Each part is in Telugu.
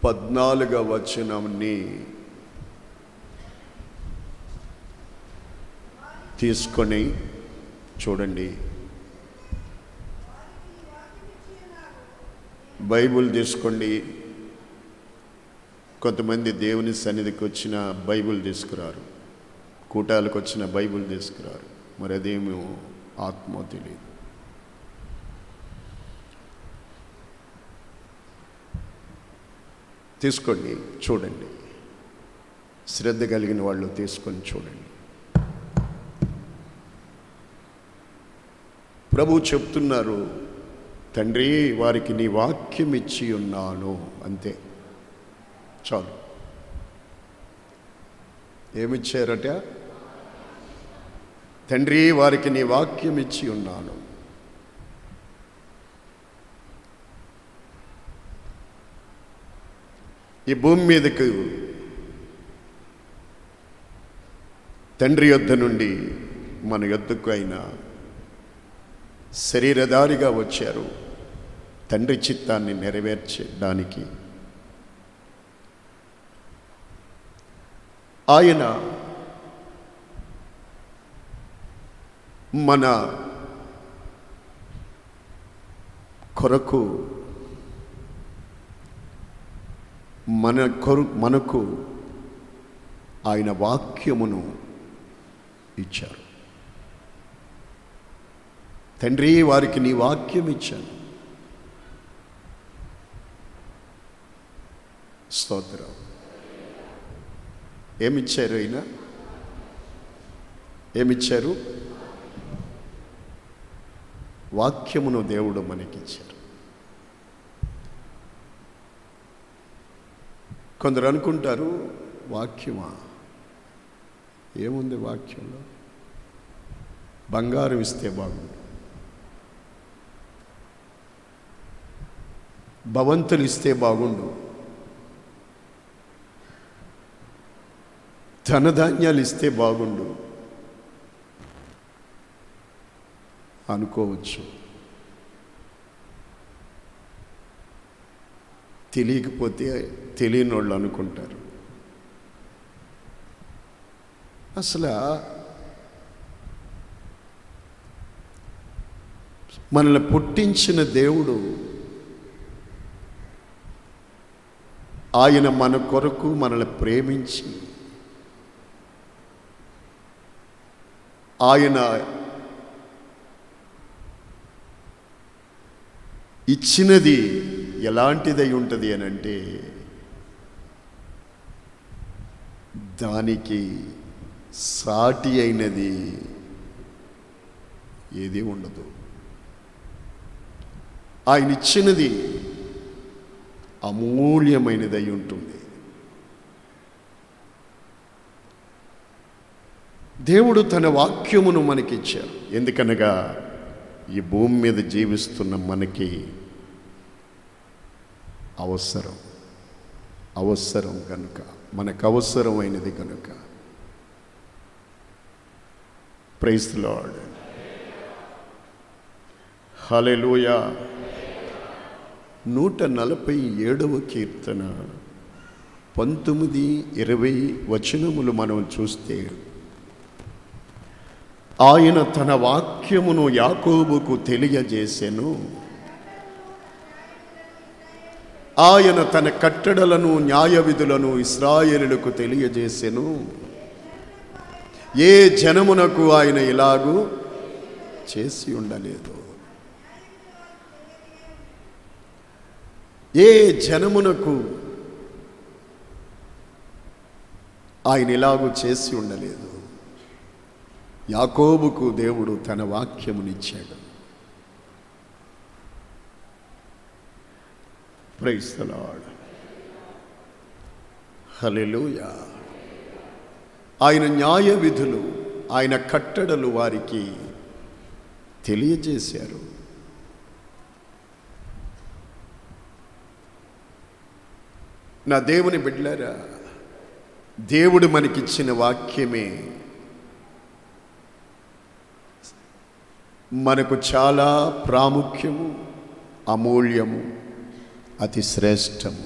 14వ వచనాన్ని తీసుకొని చూడండి. బైబిల్ తీసుకోండి. కొంతమంది దేవుని సన్నిధికి వచ్చిన బైబిల్ తీసుకురారు, కూటాలకు వచ్చిన బైబిల్ తీసుకురారు. మరి అదేమో ఆత్మ తెలియదు. తీసుకోండి, చూడండి. శ్రద్ధ కలిగిన వాళ్ళు తీసుకొని చూడండి. ప్రభు చెప్తున్నారు, తండ్రి వారికి నీ వాక్యం ఇచ్చి ఉన్నాను. అంతే, చాలు. ఏమిచ్చారట? తండ్రి వారికి నీ వాక్యం ఇచ్చి ఉన్నాను. ఈ భూమి మీదకు తండ్రి యొద్ద నుండి మన యొద్దకు అయినా శరీరధారిగా వచ్చారు తండ్రి చిత్తాన్ని నెరవేర్చడానికి. ఆయన మన కొరకు మనకు ఆయన వాక్యమును ఇచ్చారు. తండ్రి వారికి నీ వాక్యం ఇచ్చాను. స్తోత్రం. ఏమిచ్చారు? అయినా ఏమిచ్చారు? వాక్యమును దేవుడు మనకిచ్చారు. కొందరు అనుకుంటారు, వాక్యమా? ఏముంది వాక్యంలో? బంగారం ఇస్తే బాగుండు, భవంతులు ఇస్తే బాగుండు, ధనధాన్యాలు ఇస్తే బాగుండు అనుకోవచ్చు. తెలియకపోతే తెలియని వాళ్ళు అనుకుంటారు. అసలు మనల్ని పుట్టించిన దేవుడు, ఆయన మన కొరకు మనల్ని ప్రేమించి ఆయన ఇచ్చినది ఎలాంటిదై ఉంటుంది అని అంటే, దానికి సాటి అయినది ఏది ఉండదు. ఆయన ఇచ్చినది అమూల్యమైనదై ఉంటుంది. దేవుడు తన వాక్యమును మనకిచ్చారు. ఎందుకనగా ఈ భూమి మీద జీవిస్తున్న మనకి అవసరం కనుక, మనకు అవసరమైనది కనుక. Praise the lord. హల్లెలూయా. 147వ కీర్తన 19, 20 వచనములు మనం చూస్తే, ఆయన తన వాక్యమును యాకోబుకు తెలియజేసెను, ఆయన తన కట్టడలను న్యాయ విధులను ఇశ్రాయేలులకు తెలియజేసెను. ఏ జనమునకు ఆయన ఇలాగూ చేసి ఉండలేదు. ఏ జనమునకు ఆయన ఇలాగూ చేసి ఉండలేదు. యాకోబుకు దేవుడు తన వాక్యమునిచ్చాడు. Praise the lord. హల్లెలూయా. ఆయన న్యాయ విధులు, ఆయన కట్టడలు వారికి తెలియజేశారు. నా దేవుని బిడ్డలారా, దేవుడు మనకిచ్చిన వాక్యమే మనకు చాలా ప్రాముఖ్యము, అమూల్యము, అతి శ్రేష్టము.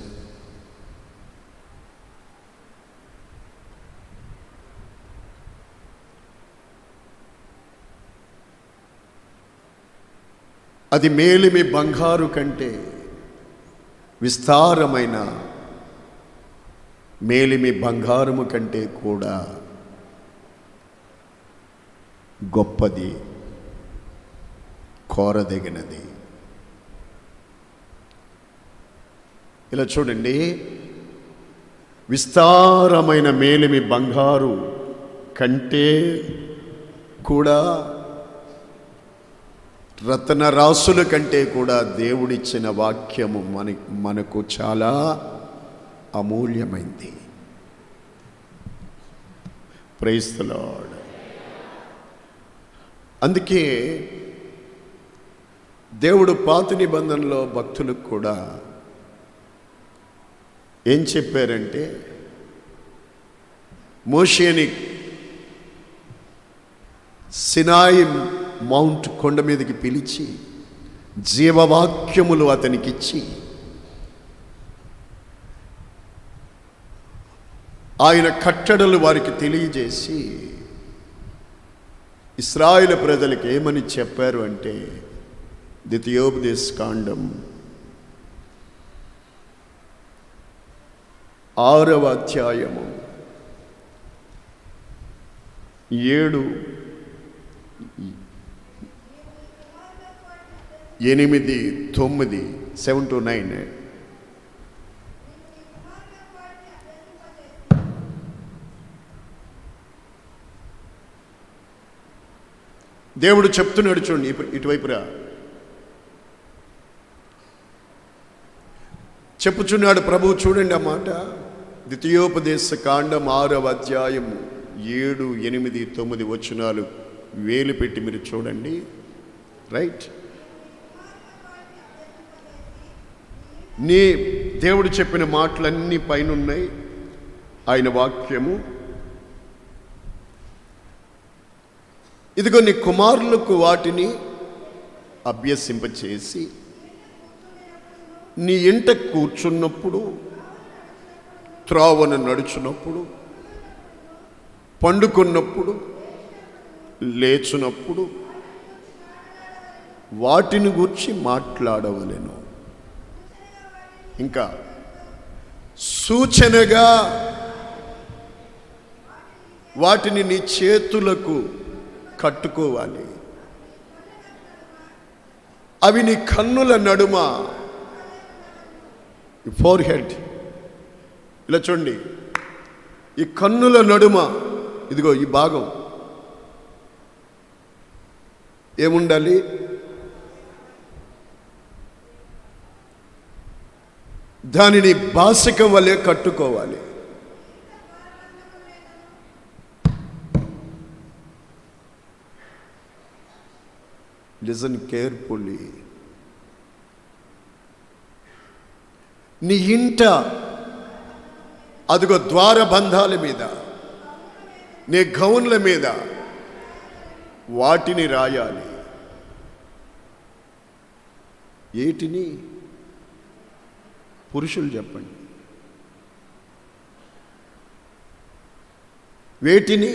అది మేలిమి బంగారు కంటే విస్తారమైన మేలిమి బంగారము కంటే కూడా గొప్పది, కోరదగినది. ఇలా చూడండి, విస్తారమైన మేలిమి బంగారు కంటే కూడా, రత్నరాసుల కంటే కూడా దేవుడిచ్చిన వాక్యము మనకు చాలా అమూల్యమైంది. Praise the lord. అందుకే దేవుడు పాత నిబంధనలో భక్తులకు కూడా ఏం చెప్పారంటే, మోషేని సినాయి మౌంట్ కొండ మీదకి పిలిచి జీవవాక్యములు అతనికిచ్చి ఆయన కట్టడలు వారికి తెలియజేసి ఇశ్రాయేలు ప్రజలకు ఏమని చెప్పారు అంటే, ద్వితీయోపదేశ కాండం 6వ అధ్యాయము 7, 8, 9, 7 to 9. దేవుడు చెప్తున్నాడు, చూడండి ఇటువైపురా, చెప్పుచున్నాడు ప్రభువు. చూడండి ఆ మాట, ద్వితీయోపదేశ కాండం 6వ అధ్యాయము 7, 8, 9 వచనాలు వేలు పెట్టి మీరు చూడండి. రైట్, నీ దేవుడు చెప్పిన మాటలన్నీ పైన ఉన్నాయి, ఆయన వాక్యము. ఇదిగో నీ కుమారులకు వాటిని అభ్యసింపచేసి, నీ ఇంట కూర్చున్నప్పుడు, త్రోవను నడుచున్నప్పుడు, పండుకున్నప్పుడు, లేచున్నప్పుడు వాటిని గురించి మాట్లాడవలెను. ఇంకా సూచనగా వాటిని నీ చేతులకు కట్టుకోవాలి, అవి నీ కన్నుల నడుమ, ఫోర్ హెడ్, ఇలా చూడండి, ఈ కన్నుల నడుమ, ఇదిగో ఈ భాగం ఏముండాలి? దానిని బాసికం వలె కట్టుకోవాలి. Listen carefully. నీ ఇంట, అదిగో ద్వారబంధాల మీద, నీ గౌన్ల మీద వాటిని రాయాలి. ఏటిని? పురుషులు చెప్పండి. వేటిని?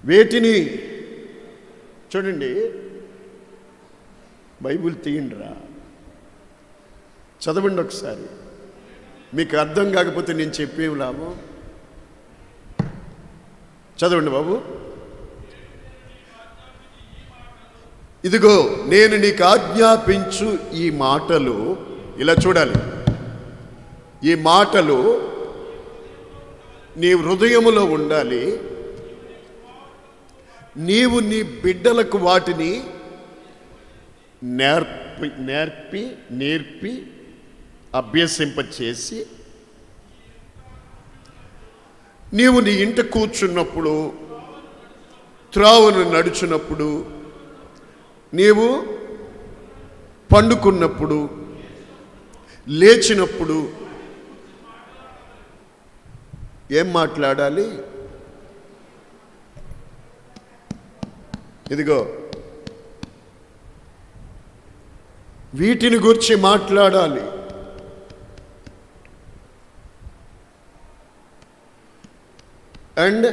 వేటిని? చూడండి, బైబిల్ తీయండిరా, చదవండి ఒకసారి. మీకు అర్థం కాకపోతే నేను చెప్పేం లాభం? చదవండి బాబు. ఇదిగో నేను నీకు ఆజ్ఞాపించు ఈ మాటలు, ఇలా చూడాలి, ఈ మాటలు నీ హృదయములో ఉండాలి. నీవు నీ బిడ్డలకు వాటిని నేర్పి అభ్యసింపచేసి, నీవు నీ ఇంట కూర్చున్నప్పుడు, త్రోవను నడుచున్నప్పుడు, నీవు పండుకున్నప్పుడు, లేచినప్పుడు ఏం మాట్లాడాలి? ఇదిగో వీటిని గురించి మాట్లాడాలి. అండ్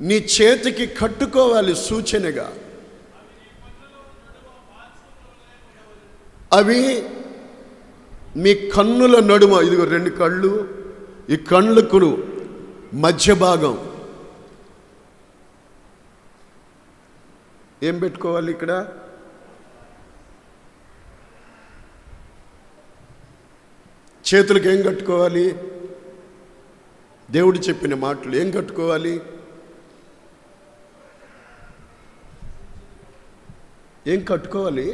నీ చేతికి కట్టుకోవాలి సూచనగా. అవి మీ కన్నుల నడుమ, ఇదిగో 2 కళ్ళు, ఈ కళ్ళకు మధ్య భాగం ఏం పెట్టుకోవాలి? ఇక్కడ చేతులకు ఏం కట్టుకోవాలి? దేవుడు చెప్పిన మాటలు ఏం కట్టుకోవాలి? ఏం కట్టుకోవాలి?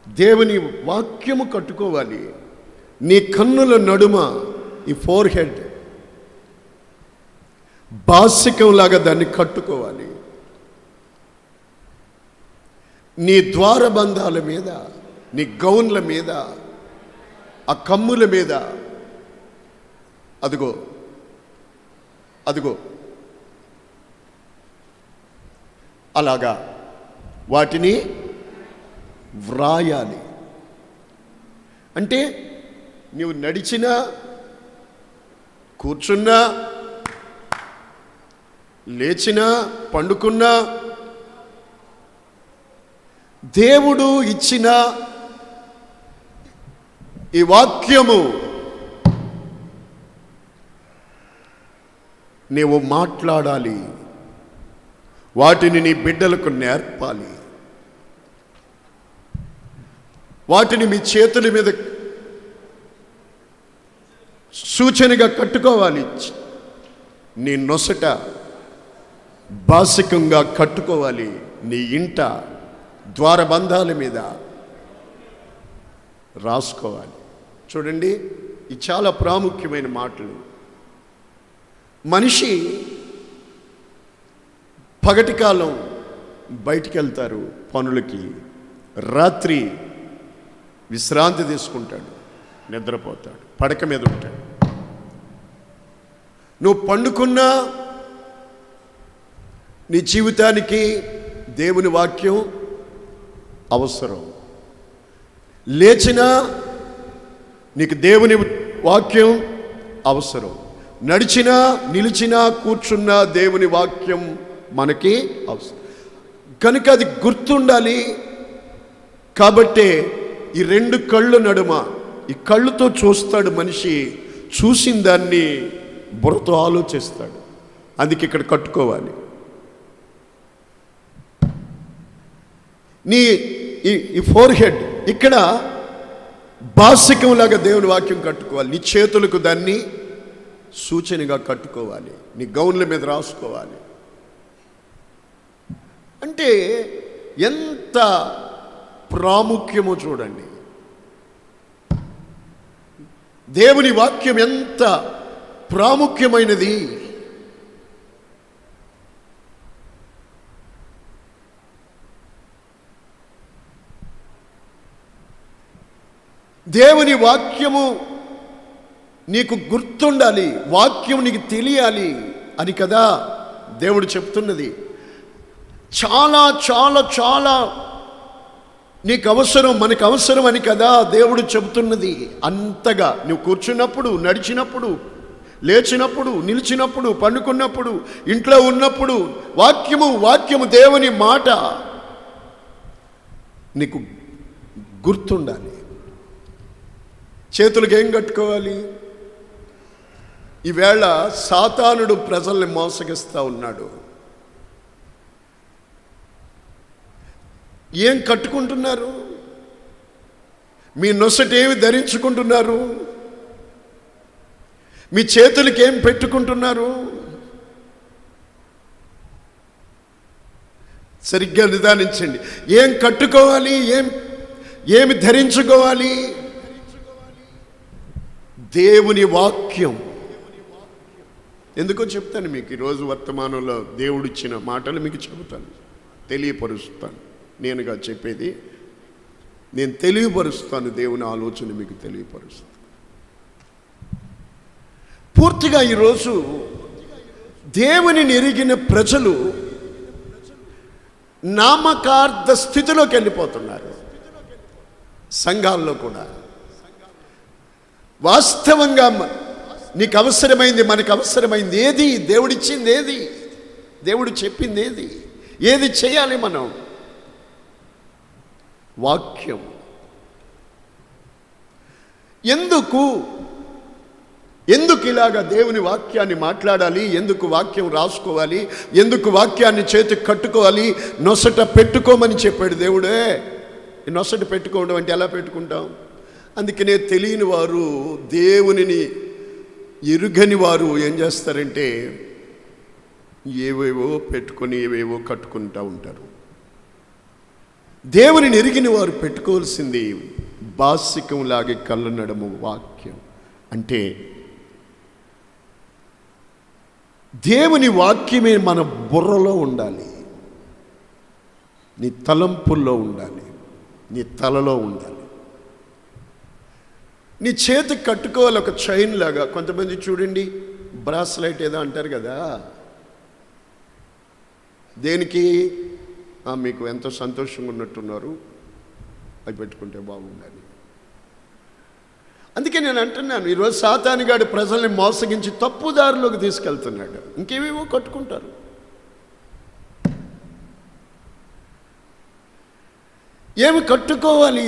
దేవుని వాక్యము కట్టుకోవాలి. నీ కన్నుల నడుమ ఈ ఫోర్ హెడ్ బాసికంలాగా దాన్ని కట్టుకోవాలి. నీ ద్వారబంధాల మీద, నీ గౌన్ల మీద, ఆ కమ్ముల మీద, అదిగో అదిగో అలాగా వాటిని వ్రాయాలి. అంటే నీవు నడిచినా, కూర్చున్నా, లేచినా, పండుకున్నా, దేవుడు ఇచ్చిన ఈ వాక్యము నీవు మాట్లాడాలి. వాటిని నీ బిడ్డలకు నేర్పాలి. వాటిని మీ చేతుల మీద సూచనగా కట్టుకోవాలి. నీ నొసట బాసికంగా కట్టుకోవాలి. నీ ఇంట ద్వారబంధాల మీద రాసుకోవాలి. చూడండి, ఇది చాలా ప్రాముఖ్యమైన మాటలు. మనిషి పగటి కాలం బయటికి వెళ్తారు పనులకి, రాత్రి విశ్రాంతి తీసుకుంటాడు, నిద్రపోతాడు, పడక మీద ఉంటాడు. నువ్వు పండుకున్నా నీ జీవితానికి దేవుని వాక్యం అవసరం. లేచినా నీకు దేవుని వాక్యం అవసరం. నడిచినా, నిలిచినా, కూర్చున్నా దేవుని వాక్యం మనకి అవసరం. కనుక అది గుర్తుండాలి. కాబట్టే ఈ 2 కళ్ళు నడుమ, ఈ కళ్ళుతో చూస్తాడు మనిషి, చూసిన దాన్ని బుర్రతో ఆలోచిస్తాడు. అందుకే ఇక్కడ కట్టుకోవాలి. నీ ఈ ఫోర్ హెడ్ ఇక్కడ బాసికంలాగా దేవుని వాక్యం కట్టుకోవాలి. నీ చేతులకు దాన్ని సూచనగా కట్టుకోవాలి. నీ గౌన్ల మీద రాసుకోవాలి. అంటే ఎంత ప్రాముఖ్యమో చూడండి. దేవుని వాక్యం ఎంత ప్రాముఖ్యమైనది. దేవుని వాక్యము నీకు గుర్తుండాలి, వాక్యం నీకు తెలియాలి అని కదా దేవుడు చెప్తున్నది. చాలా చాలా చాలా నీకు అవసరం, మనకు అవసరం అని కదా దేవుడు చెబుతున్నది. అంతగా నువ్వు కూర్చున్నప్పుడు, నడిచినప్పుడు, లేచినప్పుడు, నిలిచినప్పుడు, పండుకున్నప్పుడు, ఇంట్లో ఉన్నప్పుడు వాక్యము దేవుని మాట నీకు గుర్తుండాలి. చేతులకు ఏం కట్టుకోవాలి? ఈవేళ సాతానుడు ప్రజల్ని మోసగిస్తూ ఉన్నాడు. ఏం కట్టుకుంటున్నారు? మీ నొసట ఏమి ధరించుకుంటున్నారు? మీ చేతులకి ఏం పెట్టుకుంటున్నారు? సరిగ్గా నిదానించండి. ఏం కట్టుకోవాలి? ఏమి ధరించుకోవాలి? దేవుని వాక్యం. ఎందుకో చెప్తాను మీకు. ఈరోజు వర్తమానంలో దేవుడిచ్చిన మాటలు మీకు చెబుతాను, తెలియపరుస్తాను. నేనుగా చెప్పేది నేను తెలియపరుస్తాను. దేవుని ఆలోచన మీకు తెలియపరుస్తాను. పూర్తిగా ఈరోజు దేవుని ఎరిగిన ప్రజలు నామకార్థ స్థితిలోకి వెళ్ళిపోతున్నారు. సంఘాల్లో కూడా వాస్తవంగా నీకు అవసరమైంది, మనకు అవసరమైంది ఏది? దేవుడిచ్చింది ఏది? దేవుడు చెప్పింది ఏది? ఏది చేయాలి మనం? వాక్యం. ఎందుకు ఇలాగా దేవుని వాక్యాన్ని మాట్లాడాలి? ఎందుకు వాక్యం రాసుకోవాలి? ఎందుకు వాక్యాన్ని చేతికి కట్టుకోవాలి? నొసట పెట్టుకోమని చెప్పాడు దేవుడే. నొసట పెట్టుకోవడం అంటే ఎలా పెట్టుకుంటాం? అందుకనే తెలియని వారు, దేవునిని ఎరుగని వారు ఏం చేస్తారంటే ఏవేవో పెట్టుకొని ఏవేవో కట్టుకుంటూ ఉంటారు. దేవునిని ఎరిగిన వారు పెట్టుకోవాల్సింది బాసికంలాగే కళ్ళు నడము వాక్యం. అంటే దేవుని వాక్యమే మన బుర్రలో ఉండాలి, నీ తలంపుల్లో ఉండాలి, నీ తలలో ఉండాలి. నీ చేతికి కట్టుకోవాలి ఒక చైన్ లాగా. కొంతమంది చూడండి బ్రాస్లైట్ ఏదో అంటారు కదా, దేనికి? మీకు ఎంతో సంతోషంగా ఉన్నట్టున్నారు, అది పెట్టుకుంటే బాగుండాలి. అందుకే నేను అంటున్నాను, ఈరోజు సాతానుగాడు ప్రజల్ని మోసగించి తప్పుదారిలోకి తీసుకెళ్తున్నాడు. ఇంకేవేవో కట్టుకుంటారు. ఏమి కట్టుకోవాలి?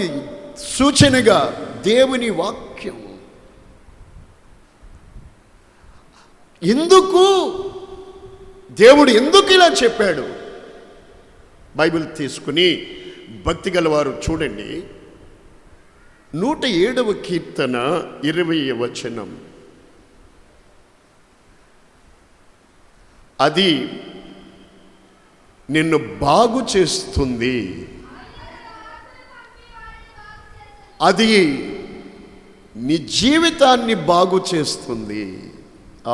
సూచనగా దేవుని వాక్యం. ఎందుకు దేవుడు ఎందుకు ఇలా చెప్పాడు? బైబిల్ తీసుకుని భక్తి గలవారు చూడండి, 107వ కీర్తన 20వ వచనం. అది నిన్ను బాగు చేస్తుంది, అది నీ జీవితాన్ని బాగు చేస్తుంది.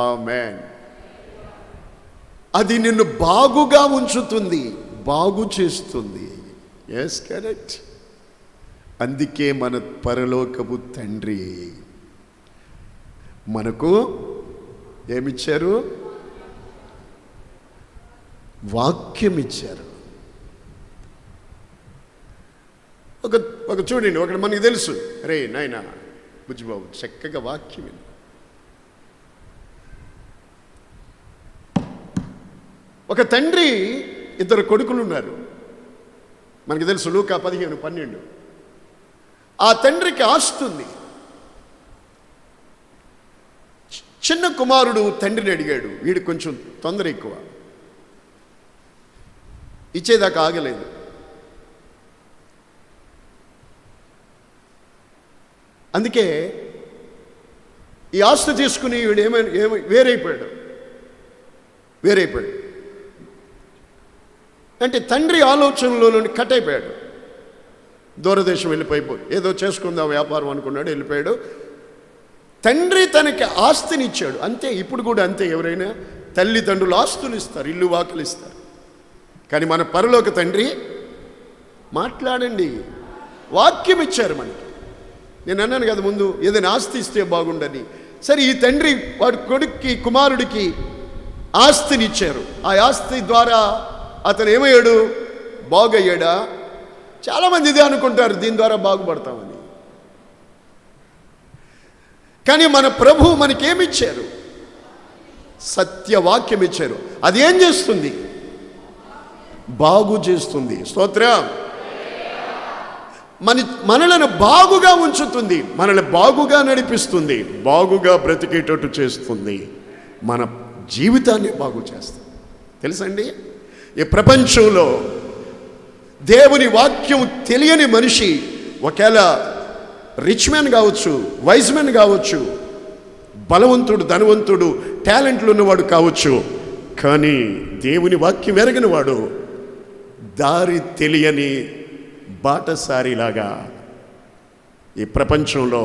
ఆమేన్. అది నిన్ను బాగుగా ఉంచుతుంది, బాగు చేస్తుంది. Yes, correct. అందుకే మన పరలోకపు తండ్రి మనకు ఏమిచ్చారు? వాక్యం ఇచ్చారు. ఒక చూడండి, ఒకటి మనకి తెలుసు, అరే నాయనా బుజ్జిబాబు చక్కగా వాక్యం విను. ఒక తండ్రి, 2 కొడుకులు ఉన్నారు. మనకి తెలుసు, లూకా 15:12. ఆ తండ్రికి ఆస్తుంది. చిన్న కుమారుడు తండ్రిని అడిగాడు. వీడికి కొంచెం తొందర ఎక్కువ, ఇచ్చేదాకా ఆగలేదు. అందుకే ఈ ఆస్తి తీసుకుని వీడు వేరైపోయాడు. అంటే తండ్రి ఆలోచనలో కట్ అయిపోయాడు. దూరదేశం వెళ్ళిపోయిపోయి ఏదో చేసుకుందాం వ్యాపారం అనుకున్నాడు, వెళ్ళిపోయాడు. తండ్రి తనకి ఆస్తిని ఇచ్చాడు. అంతే, ఇప్పుడు కూడా అంతే. ఎవరైనా తల్లిదండ్రులు ఆస్తులు ఇస్తారు, ఇల్లు వాకిలు ఇస్తారు. కానీ మన పరలోక తండ్రి మాట్లాడండి, వాక్యం ఇచ్చారు మనకి. నేను అన్నాను కదా ముందు, ఏదైనా ఆస్తి ఇస్తే బాగుండని. సరే, ఈ తండ్రి వాడి కొడుక్కి, కుమారుడికి ఆస్తిని ఇచ్చారు. ఆ ఆస్తి ద్వారా అతను ఏమయ్యాడు? బాగయ్యాడా? చాలామంది ఇదే అనుకుంటారు, దీని ద్వారా బాగుపడతామని. కానీ మన ప్రభు మనకేమిచ్చారు? సత్యవాక్యం ఇచ్చారు. అది ఏం చేస్తుంది? బాగు చేస్తుంది. స్తోత్రం. మనలను బాగుగా ఉంచుతుంది, మనల్ని బాగుగా నడిపిస్తుంది, బాగుగా బ్రతికేటట్టు చేస్తుంది, మన జీవితాన్ని బాగు చేస్తుంది. తెలుసండి, ఈ ప్రపంచంలో దేవుని వాక్యం తెలియని మనిషి, ఒకవేళ రిచ్ మ్యాన్ కావచ్చు, వైజ్ మ్యాన్ కావచ్చు, బలవంతుడు, ధనవంతుడు, టాలెంట్లు ఉన్నవాడు కావచ్చు, కానీ దేవుని వాక్యం ఎరగని వాడు దారి తెలియని బాటసారిలాగా ఈ ప్రపంచంలో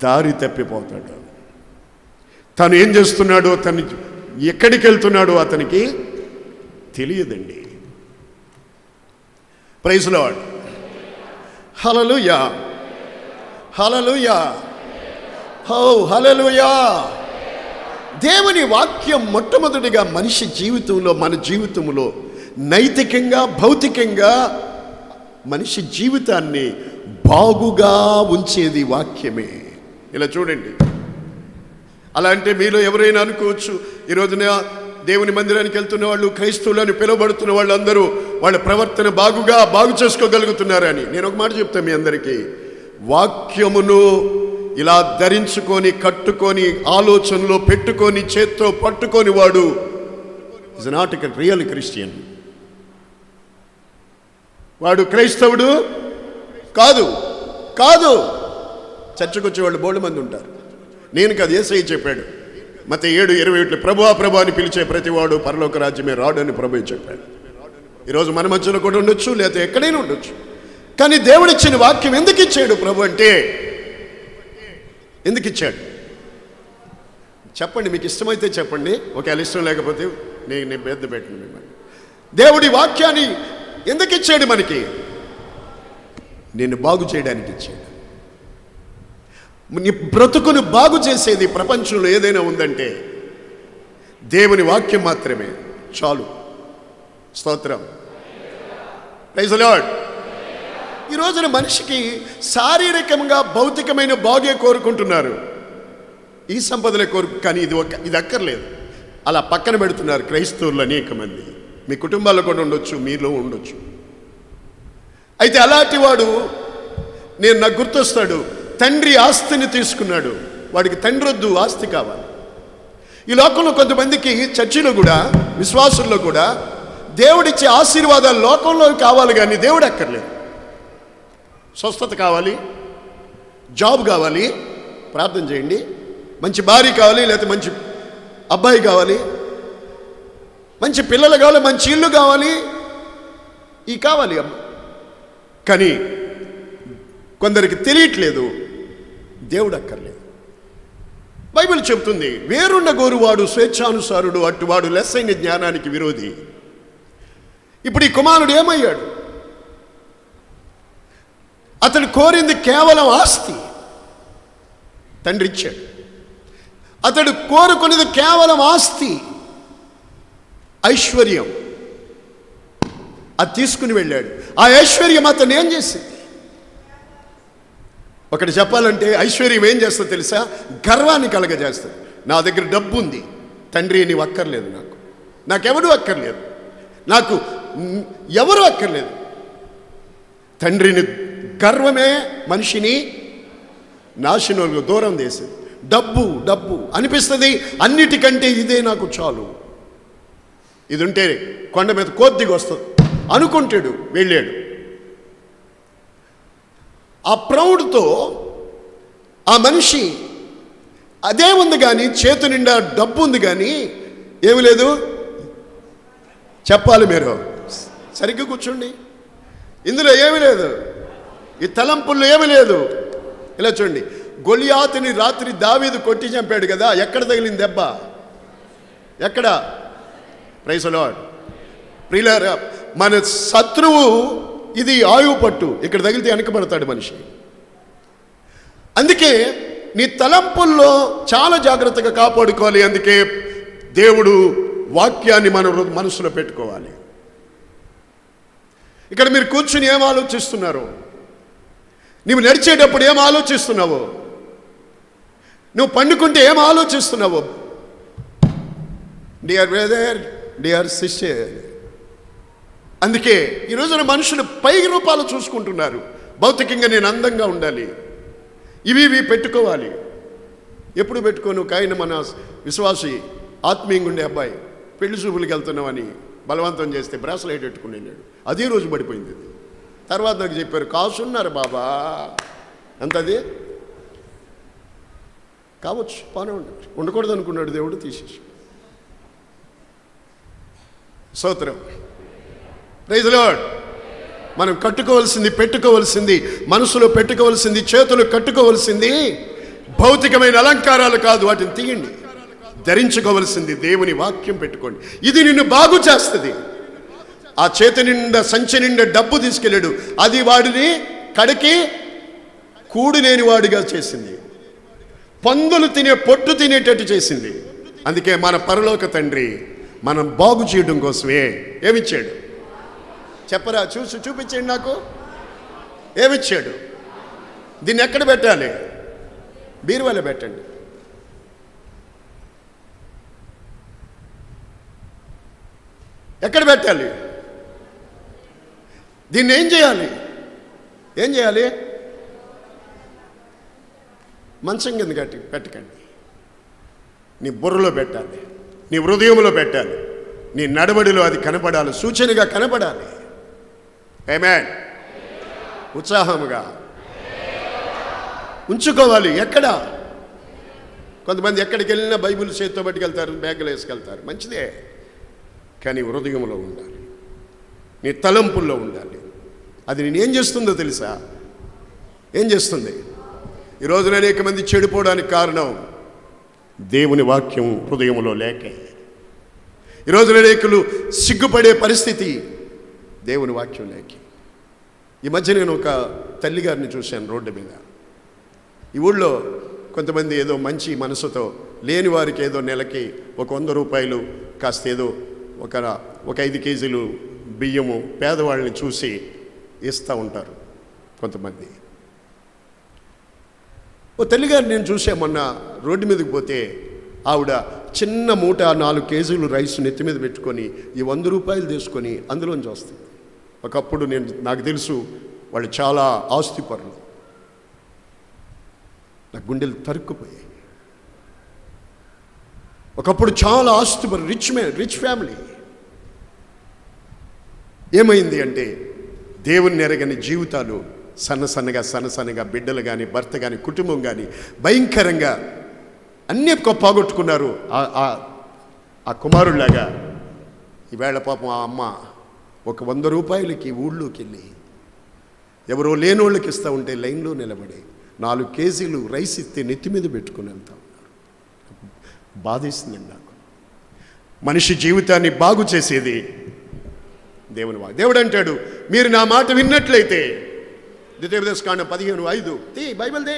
దారి తప్పిపోతాడు. తను ఏం చేస్తున్నాడో, తను ఎక్కడికి వెళ్తున్నాడో అతనికి తెలియదండి. Praise lord. హల్లెలూయా, హల్లెలూయా, హో హల్లెలూయా. దేవుని వాక్యం మొట్టమొదటిగా మనిషి జీవితంలో, మన జీవితంలో నైతికంగా, భౌతికంగా మనిషి జీవితాన్ని బాగుగా ఉంచేది వాక్యమే. ఇలా చూడండి, అలా అంటే మీలో ఎవరైనా అనుకోవచ్చు, ఈ రోజున దేవుని మందిరానికి వెళ్తున్న వాళ్ళు, క్రైస్తవులని పిలువబడుతున్న వాళ్ళందరూ వాళ్ళ ప్రవర్తన బాగు చేసుకోగలుగుతున్నారని. నేను ఒక మాట చెప్తాను మీ అందరికీ, వాక్యమును ఇలా ధరించుకొని, కట్టుకొని, ఆలోచనలో పెట్టుకొని, చేత్తో పట్టుకొని వాడు is not a real Christian. వాడు క్రైస్తవుడు కాదు. చర్చకు వచ్చేవాళ్ళు బోల్డ్ మంది ఉంటారు. నేను కాదు, యేసయ్య చెప్పాడు మత్తయి 7:21, ప్రభువా అని పిలిచే ప్రతివాడు పరలోక రాజ్యమే రాడు అని ప్రభువు చెప్పాడు. ఈరోజు మన మధ్యలో కూడా ఉండొచ్చు, లేకపోతే ఎక్కడైనా ఉండొచ్చు. కానీ దేవుడిచ్చిన వాక్యం ఎందుకు ఇచ్చాడు ప్రభు అంటే? ఎందుకు ఇచ్చాడు చెప్పండి. మీకు ఇష్టమైతే చెప్పండి, ఒకవేళ ఇష్టం లేకపోతే నేను పెద్ద పెట్టను మిమ్మల్ని. దేవుడి వాక్యాన్ని ఎందుకు ఇచ్చాడు మనకి? నిన్ను బాగు చేయడానికి ఇచ్చాడు. నీ బ్రతుకును బాగు చేసేది ప్రపంచంలో ఏదైనా ఉందంటే దేవుని వాక్యం మాత్రమే చాలు. స్తోత్రం, ప్రైజ్ ది లార్డ్. ఈ రోజున మనిషికి శారీరకంగా భౌతికమైన బాగే కోరుకుంటున్నారు, ఈ సంపదలే కానీ ఇది అక్కర్లేదు. అలా పక్కన పెడుతున్నారు క్రైస్తవులు అనేక మంది. మీ కుటుంబాల్లో కూడా ఉండొచ్చు, మీలో ఉండొచ్చు. అయితే అలాంటి వాడు నాకు గుర్తొస్తాడు, తండ్రి ఆస్తిని తీసుకున్నాడు. వాడికి తండ్రి వద్దు, ఆస్తి కావాలి. ఈ లోకంలో కొంతమందికి చర్చిలో కూడా, విశ్వాసుల్లో కూడా దేవుడిచ్చే ఆశీర్వాదాలు లోకంలో కావాలి, కానీ దేవుడు అక్కర్లేదు. స్వస్థత కావాలి, జాబ్ కావాలి, ప్రార్థన చేయండి. మంచి భార్య కావాలి, లేకపోతే మంచి అబ్బాయి కావాలి, మంచి పిల్లలు కావాలి, మంచి ఇల్లు కావాలి, ఈ కావాలి. కానీ కొందరికి తెలియట్లేదు, దేవుడు అక్కర్లేదు. బైబిల్ చెబుతుంది, వేరున్న గోరువాడు స్వేచ్ఛానుసారుడు, అట్టువాడు లెస్సైన జ్ఞానానికి విరోధి. ఇప్పుడు ఈ కుమారుడు ఏమయ్యాడు? అతడు కోరింది కేవలం ఆస్తి, తండ్రి ఇచ్చాడు. అతడు కోరుకునేది కేవలం ఆస్తి, ఐశ్వర్యం. అది తీసుకుని వెళ్ళాడు. ఆ ఐశ్వర్యం అతను ఏం చేసింది? ఒకటి చెప్పాలంటే, ఐశ్వర్యం ఏం చేస్తుందో తెలుసా? గర్వాన్ని కలగజేస్తుంది. నా దగ్గర డబ్బు ఉంది, తండ్రి నీవు అక్కర్లేదు, నాకెవడూ అక్కర్లేదు, నాకు ఎవరు అక్కర్లేదు. తండ్రిని గర్వమే మనిషిని నాశనంలో దూరం చేసేది. డబ్బు అనిపిస్తుంది, అన్నిటికంటే ఇదే నాకు చాలు, ఇది ఉంటే కొండ మీద కోద్దిగా వస్తుంది అనుకుంటాడు. వెళ్ళాడు. ఆ ప్రౌడ్తో ఆ మనిషి అదే ఉంది, కానీ చేతి నిండా డబ్బు ఉంది, కానీ ఏమి లేదు. చెప్పాలి మీరు, సరిగ్గా కూర్చోండి. ఇందులో ఏమి లేదు, ఈ తలంపుల్లో ఏమి లేదు. ఇలా చూడండి, గొలియాతుని రాత్రి దావీదు కొట్టి చంపాడు కదా, ఎక్కడ తగిలింది దెబ్బ? ఎక్కడ? Praise the lord. ప్రియులారా, మన శత్రువు ఇది ఆయువు పట్టు, ఇక్కడ తగిలితే వెనకబడతాడు మనిషి. అందుకే నీ తలంపుల్లో చాలా జాగ్రత్తగా కాపాడుకోవాలి. అందుకే దేవుడు వాక్యాన్ని మన మనసులో పెట్టుకోవాలి. ఇక్కడ మీరు కూర్చుని ఏం ఆలోచిస్తున్నారు? నువ్వు నడిచేటప్పుడు ఏం ఆలోచిస్తున్నావు? నువ్వు పండుకుంటే ఏం ఆలోచిస్తున్నావు? Dear brother, dear sister. అందుకే ఈ రోజున మనుషులు పై రూపాలు చూసుకుంటున్నారు. భౌతికంగా నేను అందంగా ఉండాలి, ఇవి పెట్టుకోవాలి. ఎప్పుడు పెట్టుకోను? ఆయన మన విశ్వాసి ఆత్మీయంగా ఉండే అబ్బాయి పెళ్లి చూపులకి వెళ్తున్నామని బలవంతం చేస్తే బ్రాస్లైట్ పెట్టుకుని వెళ్ళాడు. అదే రోజు పడిపోయింది. తర్వాత నాకు చెప్పారు, కాసున్నారు బాబా, అంతది కావచ్చు, బాగానే ఉండకూడదు అనుకున్నాడు దేవుడు, తీసేసి. స్తోత్రం, ప్రైజ్ ది లార్డ్. మనం కట్టుకోవాల్సింది, పెట్టుకోవాల్సింది, మనసులో పెట్టుకోవాల్సింది, చేతులు కట్టుకోవాల్సింది భౌతికమైన అలంకారాలు కాదు. వాటిని తీయండి. ధరించుకోవలసింది దేవుని వాక్యం పెట్టుకోండి. ఇది నిన్ను బాగు చేస్తుంది. ఆ చేతి నిండా, సంచి నిండా డబ్బు తీసుకెళ్ళాడు, అది వాడిని కడికి కూడు లేని వాడిగా చేసింది, పందులు తినే పొట్టు తినేటట్టు చేసింది. అందుకే మన పరలోక తండ్రి మనం బాగు చేయడం కోసమే ఏమిచ్చాడు చెప్పరా? చూపించండి నాకు, ఏమిచ్చాడు? దీన్ని ఎక్కడ పెట్టాలి? బీరువాలో పెట్టండి. ఎక్కడ పెట్టాలి? దీన్ని ఏం చేయాలి? ఏం చేయాలి? మంచం కింద పెట్టకండి. నీ బుర్రలో పెట్టాలి, నీ హృదయంలో పెట్టాలి, నీ నడవడిలో అది కనపడాలి, సూచనగా కనపడాలి. ఆమేన్. ఉత్సాహముగా ఉంచుకోవాలి. ఎక్కడ? కొంతమంది ఎక్కడికి వెళ్ళినా బైబిల్ చేతితో పట్టుకెళ్తారు, బ్యాగులు వేసుకెళ్తారు, మంచిదే. కానీ హృదయంలో ఉండాలి, నీ తలంపుల్లో ఉండాలి. అది నేనేం చేస్తుందో తెలుసా? ఏం చేస్తుంది? ఈ రోజున అనేక మంది చెడిపోవడానికి కారణం దేవుని వాక్యం హృదయంలో లేకే. ఈ రోజున అనేకులు సిగ్గుపడే పరిస్థితి దేవుని వాక్యం లేకే. ఈ మధ్య నేను ఒక తల్లిగారిని చూశాను రోడ్డు మీద. ఈ ఊళ్ళో కొంతమంది ఏదో మంచి మనసుతో లేని వారికి ఏదో నెలకి ఒక 100 రూపాయలు కాస్త ఏదో ఒక 5 కేజీలు బియ్యము పేదవాళ్ళని చూసి ఇస్తూ ఉంటారు కొంతమంది. ఓ తల్లిగారు నేను చూసా మొన్న రోడ్డు మీదకి పోతే, ఆవిడ చిన్న మూట 4 కేజీలు రైస్ నెత్తి మీద పెట్టుకొని ఈ 100 రూపాయలు తీసుకొని అందులోంచి వస్తుంది. ఒకప్పుడు నాకు తెలుసు వాళ్ళు చాలా ఆస్తిపరులు. నా గుండెలు తరుక్కుపోయాయి. ఒకప్పుడు చాలా ఆస్తిపరులు, రిచ్ ఫ్యామిలీ. ఏమైంది అంటే దేవుని ఎరగని జీవితాలు సన్నసన్నగా బిడ్డలు కానీ, భర్త కానీ, కుటుంబం కానీ భయంకరంగా అన్నీ పోగొట్టుకున్నారు. ఆ కుమారుల్లాగా ఈవేళ పాపం ఆ అమ్మ ఒక 100 రూపాయలకి ఊళ్ళోకి వెళ్ళి ఎవరో లేనోళ్ళకి ఇస్తూ ఉంటే లైన్లో నిలబడి 4 కేజీలు రైస్ ఇస్తే నెత్తి మీద పెట్టుకుని వెళ్తా ఉన్నారు. బాధేసిందండి నాకు. మనిషి జీవితాన్ని బాగు చేసేది దేవుని వాక్యం. దేవుడు అంటాడు, మీరు నా మాట విన్నట్లయితే, ద్వితీయోపదేశకాండం 15:5 బైబిల్ దే.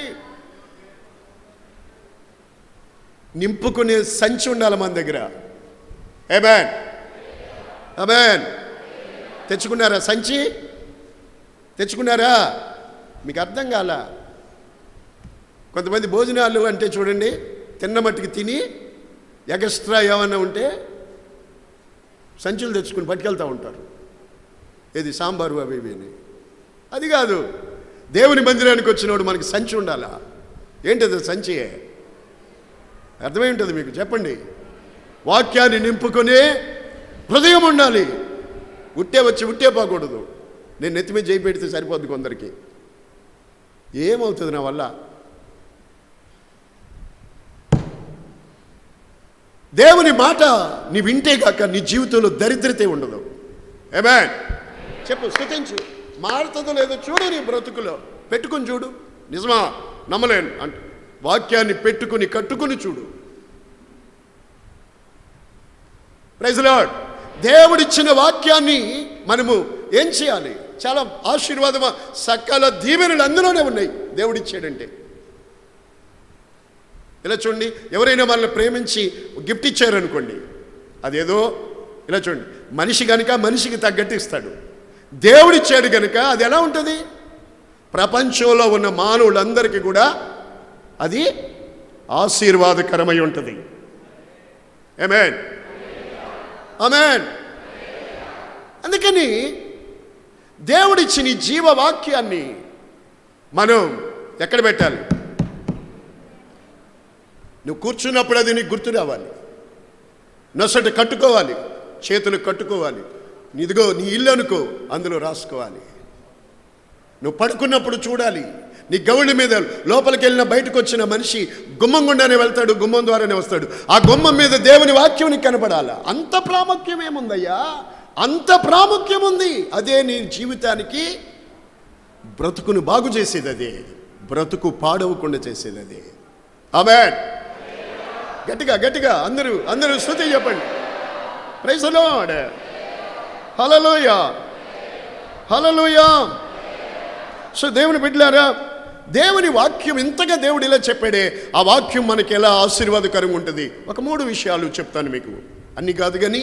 నింపుకునే సంచి ఉండాలి మన దగ్గర. ఆమేన్, ఆమేన్. తెచ్చుకున్నారా సంచి? తెచ్చుకున్నారా? మీకు అర్థం కాల. కొంతమంది భోజనాలు అంటే చూడండి, తిన్న మట్టుకు తిని ఎక్స్ట్రా ఏమన్నా ఉంటే సంచులు తెచ్చుకుని పట్టుకెళ్తూ ఉంటారు. ఏది సాంబారు అవి ఇవి. అది కాదు. దేవుని మందిరానికి వచ్చినప్పుడు మనకి సంచి ఉండాలా? ఏంటది సంచి? అర్థమై ఉంటుంది మీకు, చెప్పండి. వాక్యాన్ని నింపుకునే హృదయం ఉండాలి. ఉట్టే పోకూడదు. నేను నెత్తి మీద చేయి పెడితే సరిపోద్ది కొందరికి. ఏమవుతుంది నా వల్ల? దేవుని మాట నీ వింటే కాక నీ జీవితంలో దరిద్రతే ఉండదు. ఆమేన్. చెప్పు, స్తుతించు. మారుతుందో లేదో చూడు, నీ బ్రతుకులో పెట్టుకుని చూడు. నిజమా? నమ్మలేను అంటే వాక్యాన్ని పెట్టుకుని కట్టుకుని చూడు. Praise lord. దేవుడిచ్చిన వాక్యాన్ని మనము ఏం చేయాలి? చాలా ఆశీర్వాదమా, సకల దీవెనలు అందులోనే ఉన్నాయి దేవుడిచ్చాడంటే. ఇలా చూడండి, ఎవరైనా మనల్ని ప్రేమించి గిఫ్ట్ ఇచ్చారనుకోండి, అదేదో ఇలా చూడండి, మనిషి కనుక మనిషికి తగ్గట్టు ఇస్తాడు. దేవుడిచ్చాడు కనుక అది ఎలా ఉంటుంది? ప్రపంచంలో ఉన్న మానవులందరికీ కూడా అది ఆశీర్వాదకరమై ఉంటుంది. ఆమేన్, ఆమేన్. అందుకని దేవుడిచ్చిన జీవవాక్యాన్ని మనం ఎక్కడ పెట్టాలి? నువ్వు కూర్చున్నప్పుడు అది నీకు గుర్తు రావాలి. నొసట కట్టుకోవాలి, చేతులు కట్టుకోవాలి. ఇదిగో నీ ఇల్లు అనుకో, అందులో రాసుకోవాలి. నువ్వు పడుకున్నప్పుడు చూడాలి. నీ గౌళి మీద లోపలికి వెళ్ళిన బయటకు వచ్చిన మనిషి గుమ్మం గుండానే వెళ్తాడు, గుమ్మం ద్వారానే వస్తాడు. ఆ గుమ్మం మీద దేవుని వాక్యం నీకు కనపడాలా? అంత ప్రాముఖ్యం ఏముందయ్యా? అంత ప్రాముఖ్యం ఉంది. అదే నీ జీవితానికి బ్రతుకును బాగు చేసేది, అదే బ్రతుకు పాడవకుండా చేసేది అదే. ఆమేన్. గట్టిగా అందరూ స్తుతి చెప్పండి. Praise the lord. Hallelujah, hallelujah. So దేవుని బిడ్డలారా, దేవుని వాక్యం ఇంతగా దేవుడు ఇలా చెప్పాడే, ఆ వాక్యం మనకి ఎలా ఆశీర్వాదకరంగా ఉంటుంది. ఒక 3 విషయాలు చెప్తాను మీకు. అన్ని కాదు కానీ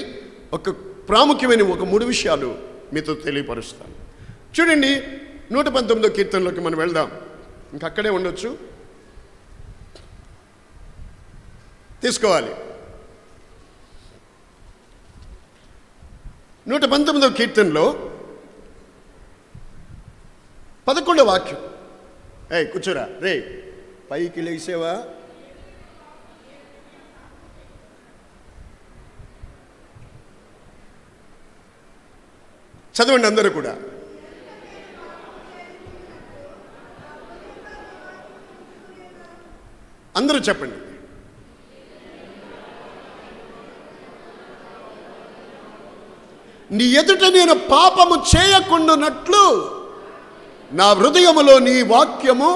ఒక ప్రాముఖ్యమైన ఒక 3 విషయాలు మీతో తెలియపరుస్తాను. చూడండి, 119వ కీర్తనలోకి మనం వెళ్దాం. ఇంకా అక్కడే ఉండొచ్చు, తీసుకోవాలి. 119వ కీర్తనలో 11వ వాక్యం. కూర్చోరా రే, పైకి లేసేవా? చదవండి అందరూ కూడా. అందరూ చెప్పండి. నీ ఎదుట నేను పాపము చేయకుండానట్లు నా హృదయములో నీ వాక్యము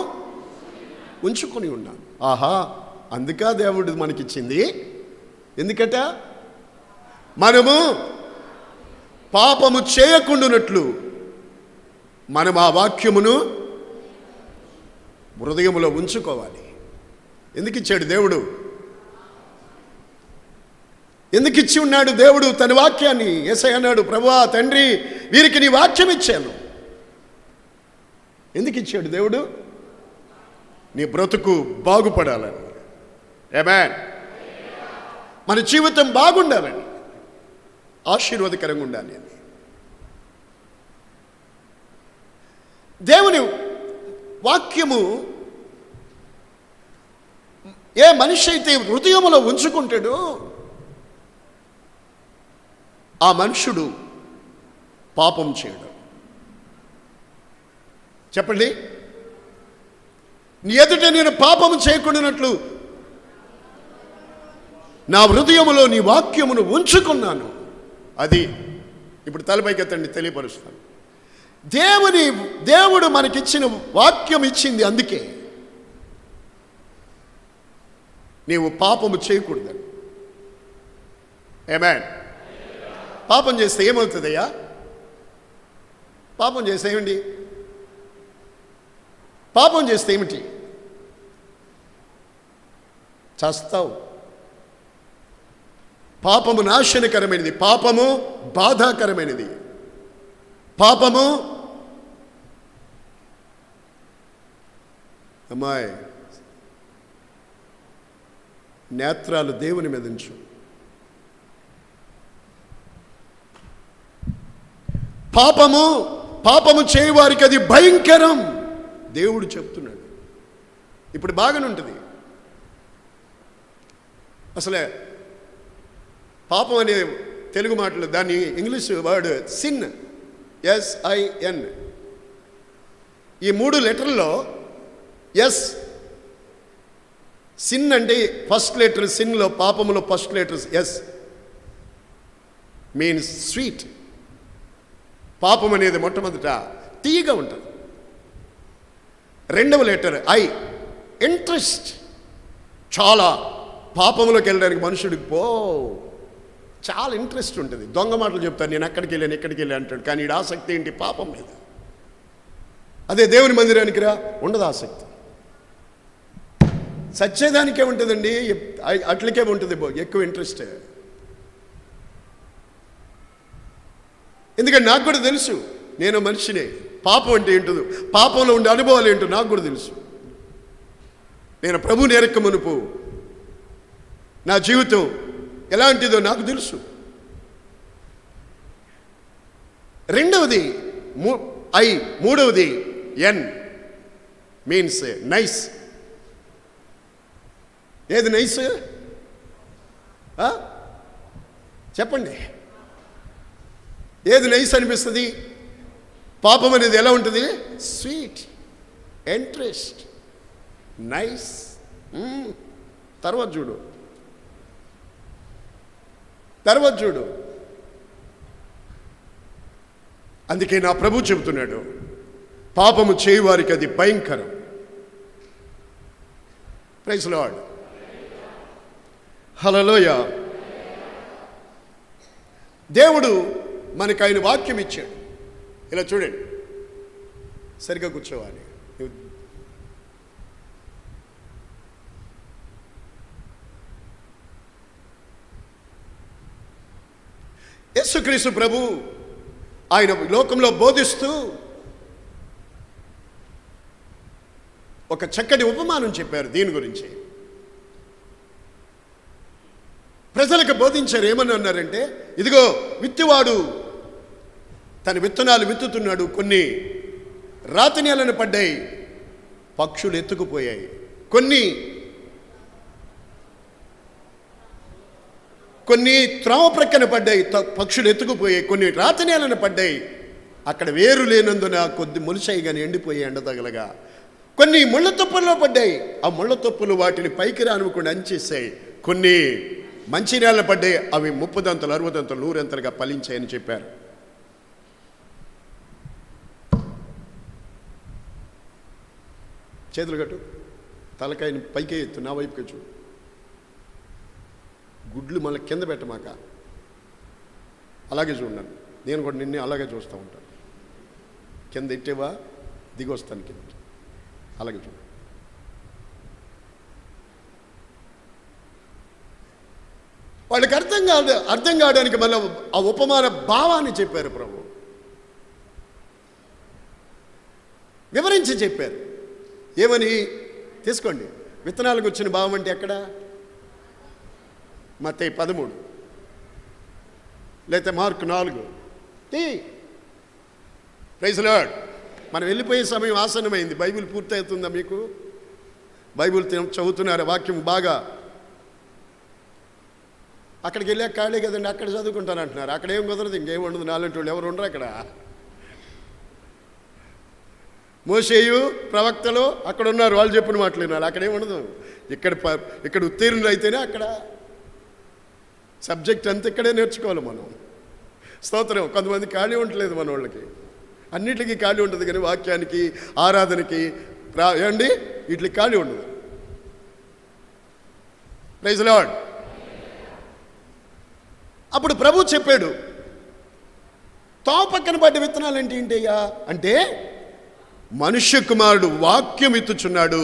ఉంచుకొని ఉన్నాను. ఆహా, అందుకా దేవుడు మనకిచ్చింది. ఎందుకట? మనము పాపము చేయకుండానట్లు మనం ఆ వాక్యమును హృదయములో ఉంచుకోవాలి. ఎందుకు ఇచ్చాడు దేవుడు? ఎందుకు ఇచ్చి ఉన్నాడు దేవుడు తన వాక్యాన్ని? యేసయ్య అన్నాడు, ప్రభువా తండ్రి, వీరికి నీ వాక్యం ఇచ్చాను. ఎందుకు ఇచ్చాడు దేవుడు? నీ బ్రతుకు బాగుపడాలని. ఆమేన్. మన జీవితం బాగుండాలని, ఆశీర్వాదకరంగా ఉండాలి అని. దేవుని వాక్యము ఏ మనిషి అయితే హృదయములో ఉంచుకుంటాడో ఆ మనుషుడు పాపం చేయడు. చెప్పండి. నీ ఎదుట నేను పాపము చేయకుండానట్లు నా హృదయములో నీ వాక్యమును ఉంచుకున్నాను. అది ఇప్పుడు తలపైకెత్తండి, తెలియపరుస్తాను. దేవుడు మనకిచ్చిన వాక్యం ఇచ్చింది అందుకే. నీవు పాపము చేయకూడదని. ఆమేన్. పాపం చేస్తే ఏమవుతుందయ్యా? పాపం చేస్తే ఏమిటి? పాపం చేస్తే ఏమిటి? చస్తావు. పాపము నాశనకరమైనది, పాపము బాధాకరమైనది, పాపము అమ్మాయి నేత్రాలు దేవుని మీద ఉంచు. పాపము చేయవారికి అది భయంకరం దేవుడు చెప్తున్నాడు. ఇప్పుడు బాగానే ఉంటుంది. అసలే పాపం అనే తెలుగు మాటలు, దాన్ని ఇంగ్లీష్ వర్డ్ సిన్, SIN. ఈ 3 లెటర్లో ఎస్, సిన్ అంటే ఫస్ట్ లెటర్, సిన్లో పాపములో first letter S means sweet. పాపం అనేది మొట్టమొదట తీయగా ఉంటుంది. రెండవ లెటర్ I, ఇంట్రెస్ట్. చాలా పాపంలోకి వెళ్ళడానికి మనుషుడికి చాలా ఇంట్రెస్ట్ ఉంటుంది. దొంగ మాటలు చెప్తాను, నేను ఎక్కడికి వెళ్ళాను అంటాడు. కానీ ఈ ఆసక్తి ఏంటి? పాపం మీద. అదే దేవుని మందిరానికి రా, ఉండదు ఆసక్తి. సచ్చేదానికే ఉంటుందండి, అట్లకే ఉంటుంది ఎక్కువ ఇంట్రెస్ట్. ఎందుకంటే నాకు కూడా తెలుసు, నేను మనిషినే. పాపం అంటే ఏంటో, పాపంలో ఉండే అనుభవాలు ఏంటో నాకు కూడా తెలుసు. నేను ప్రభువుని ఎరక్క మునుపు నా జీవితం ఎలాంటిదో నాకు తెలుసు. రెండవది I, మూడవది N మీన్స్ నైస్. ఏది నైస్? చెప్పండి. ఏది నైస్ అనిపిస్తుంది? పాపం అనేది ఎలా ఉంటుంది? Sweet, interest, nice. తర్వాత చూడు. అందుకే నా ప్రభు చెబుతున్నాడు, పాపము చేయవారికి అది భయంకరం. Praise lord. హల్లెలూయా. దేవుడు మనకు ఆయన వాక్యం ఇచ్చాడు. ఇలా చూడండి, సరిగ్గా కూర్చోవాలి. యేసుక్రీస్తు ప్రభు ఆయన లోకంలో బోధిస్తూ ఒక చక్కటి ఉపమానం చెప్పారు దీని గురించి. ప్రజలకు బోధించారు. ఏమని అన్నారంటే, ఇదిగో విత్తువాడు తన విత్తనాలు విత్తుతున్నాడు. కొన్ని రాతి నేలను పడ్డాయి, పక్షులు ఎత్తుకుపోయాయి. కొన్ని త్రోవ ప్రక్కన పడ్డాయి, పక్షులు ఎత్తుకుపోయాయి. కొన్ని రాతి నేలను పడ్డాయి, అక్కడ వేరు లేనందున కొద్ది మొలిచాయి కానీ ఎండిపోయి ఎండ తగలగా. కొన్ని ముళ్ళ తొప్పుల్లో పడ్డాయి, ఆ ముళ్ళ తొప్పులు వాటిని పైకి రానివ్వకుండా అంచేసాయి. కొన్ని మంచి నేలను పడ్డాయి, అవి 30 దంతలు 60 దంతలు 100 దంతలుగా ఫలించాయని చెప్పారు. చేతులు కట్టు, తలకాయని పైకే ఎత్తు, నా వైపుకి చూడు. గుడ్లు మళ్ళీ కింద పెట్టమాక, అలాగే చూడన్నాను. నేను కూడా నిన్నే అలాగే చూస్తూ ఉంటాను. కింద ఎట్టేవా, దిగి వస్తాను కింద, అలాగే చూడు. వాళ్ళకి అర్థం కావడానికి మళ్ళీ ఆ ఉపమాన భావాన్ని చెప్పారు ప్రభు, వివరించి చెప్పారు. ఏమని తీసుకోండి. విత్తనాలకు వచ్చిన భావం అంటే ఎక్కడ? మత్తయి 13 లేకపోతే మార్కు 4. Praise lord. మనం వెళ్ళిపోయే సమయం ఆసన్నమైంది. బైబిల్ పూర్తవుతుందా మీకు? బైబిల్ చదువుతున్నారు, వాక్యం బాగా. అక్కడికి వెళ్ళాక ఖాళీ కదండి, అక్కడ చదువుకుంటాను అంటున్నారు. అక్కడేం కుదరదు, ఇంకేం ఉండదు. నాలంటి వాళ్ళు ఎవరు ఉండరు అక్కడ. మోషేయు ప్రవక్తలు అక్కడ ఉన్నారు, వాళ్ళు చెప్పిన మాటలు వినాలి. అక్కడేం ఉండదు. ఇక్కడ ఉత్తీర్ణులు అయితేనే అక్కడ సబ్జెక్ట్ అంతా ఇక్కడే నేర్చుకోవాలి మనం. స్తోత్రం. కొంతమంది ఖాళీ ఉండలేదు మన వాళ్ళకి, అన్నిటికీ ఖాళీ ఉంటుంది, కానీ వాక్యానికి, ఆరాధనకి ఏమండి వీటికి ఖాళీ ఉండదు. Praise lord. అప్పుడు ప్రభు చెప్పాడు, తో పక్కన పడ్డ విత్తనాలు ఏంటయ్యా అంటే, మనుష్య కుమారుడు వాక్యం ఎత్తుచున్నాడు.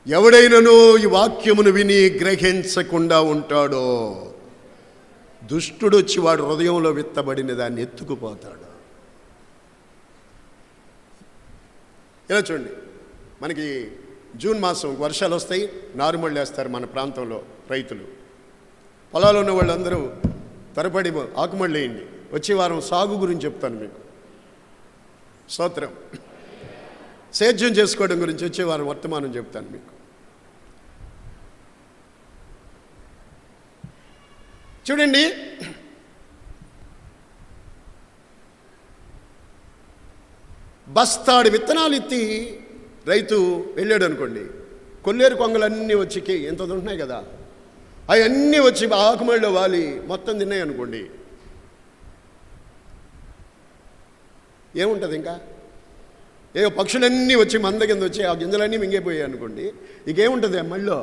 ఎవడైనను ఈ వాక్యమును విని గ్రహించకుండా ఉంటాడో, దుష్టుడు వచ్చి వాడు హృదయంలో విత్తబడిన దాన్ని ఎత్తుకుపోతాడు. ఇలా చూడండి, మనకి జూన్ మాసం వర్షాలు వస్తాయి, నారుమళ్ళు వేస్తారు మన ప్రాంతంలో రైతులు. పొలాలు ఉన్న వాళ్ళందరూ త్వరపడి ఆకుమళ్ళు వేయండి. వచ్చే వారం సాగు గురించి చెప్తాను మీకు. స్తోత్రం. సేద్యం చేసుకోవడం గురించి వచ్చే వారం వర్తమానం చెప్తాను మీకు. చూడండి, బస్తాడు విత్తనాలు ఎత్తి రైతు వెళ్ళాడు అనుకోండి, కొల్లేరు కొంగలన్నీ వచ్చి ఎంత ఉంటున్నాయి కదా, అవన్నీ వచ్చి ఆకుమళ్ళలో వాలి మొత్తం తిన్నాయి అనుకోండి, ఏముంటుంది ఇంకా? ఏవో పక్షులన్నీ వచ్చి మంద కింద వచ్చి ఆ గింజలన్నీ మింగిపోయాయి అనుకోండి, ఇంకేముంటుంది? మళ్ళీ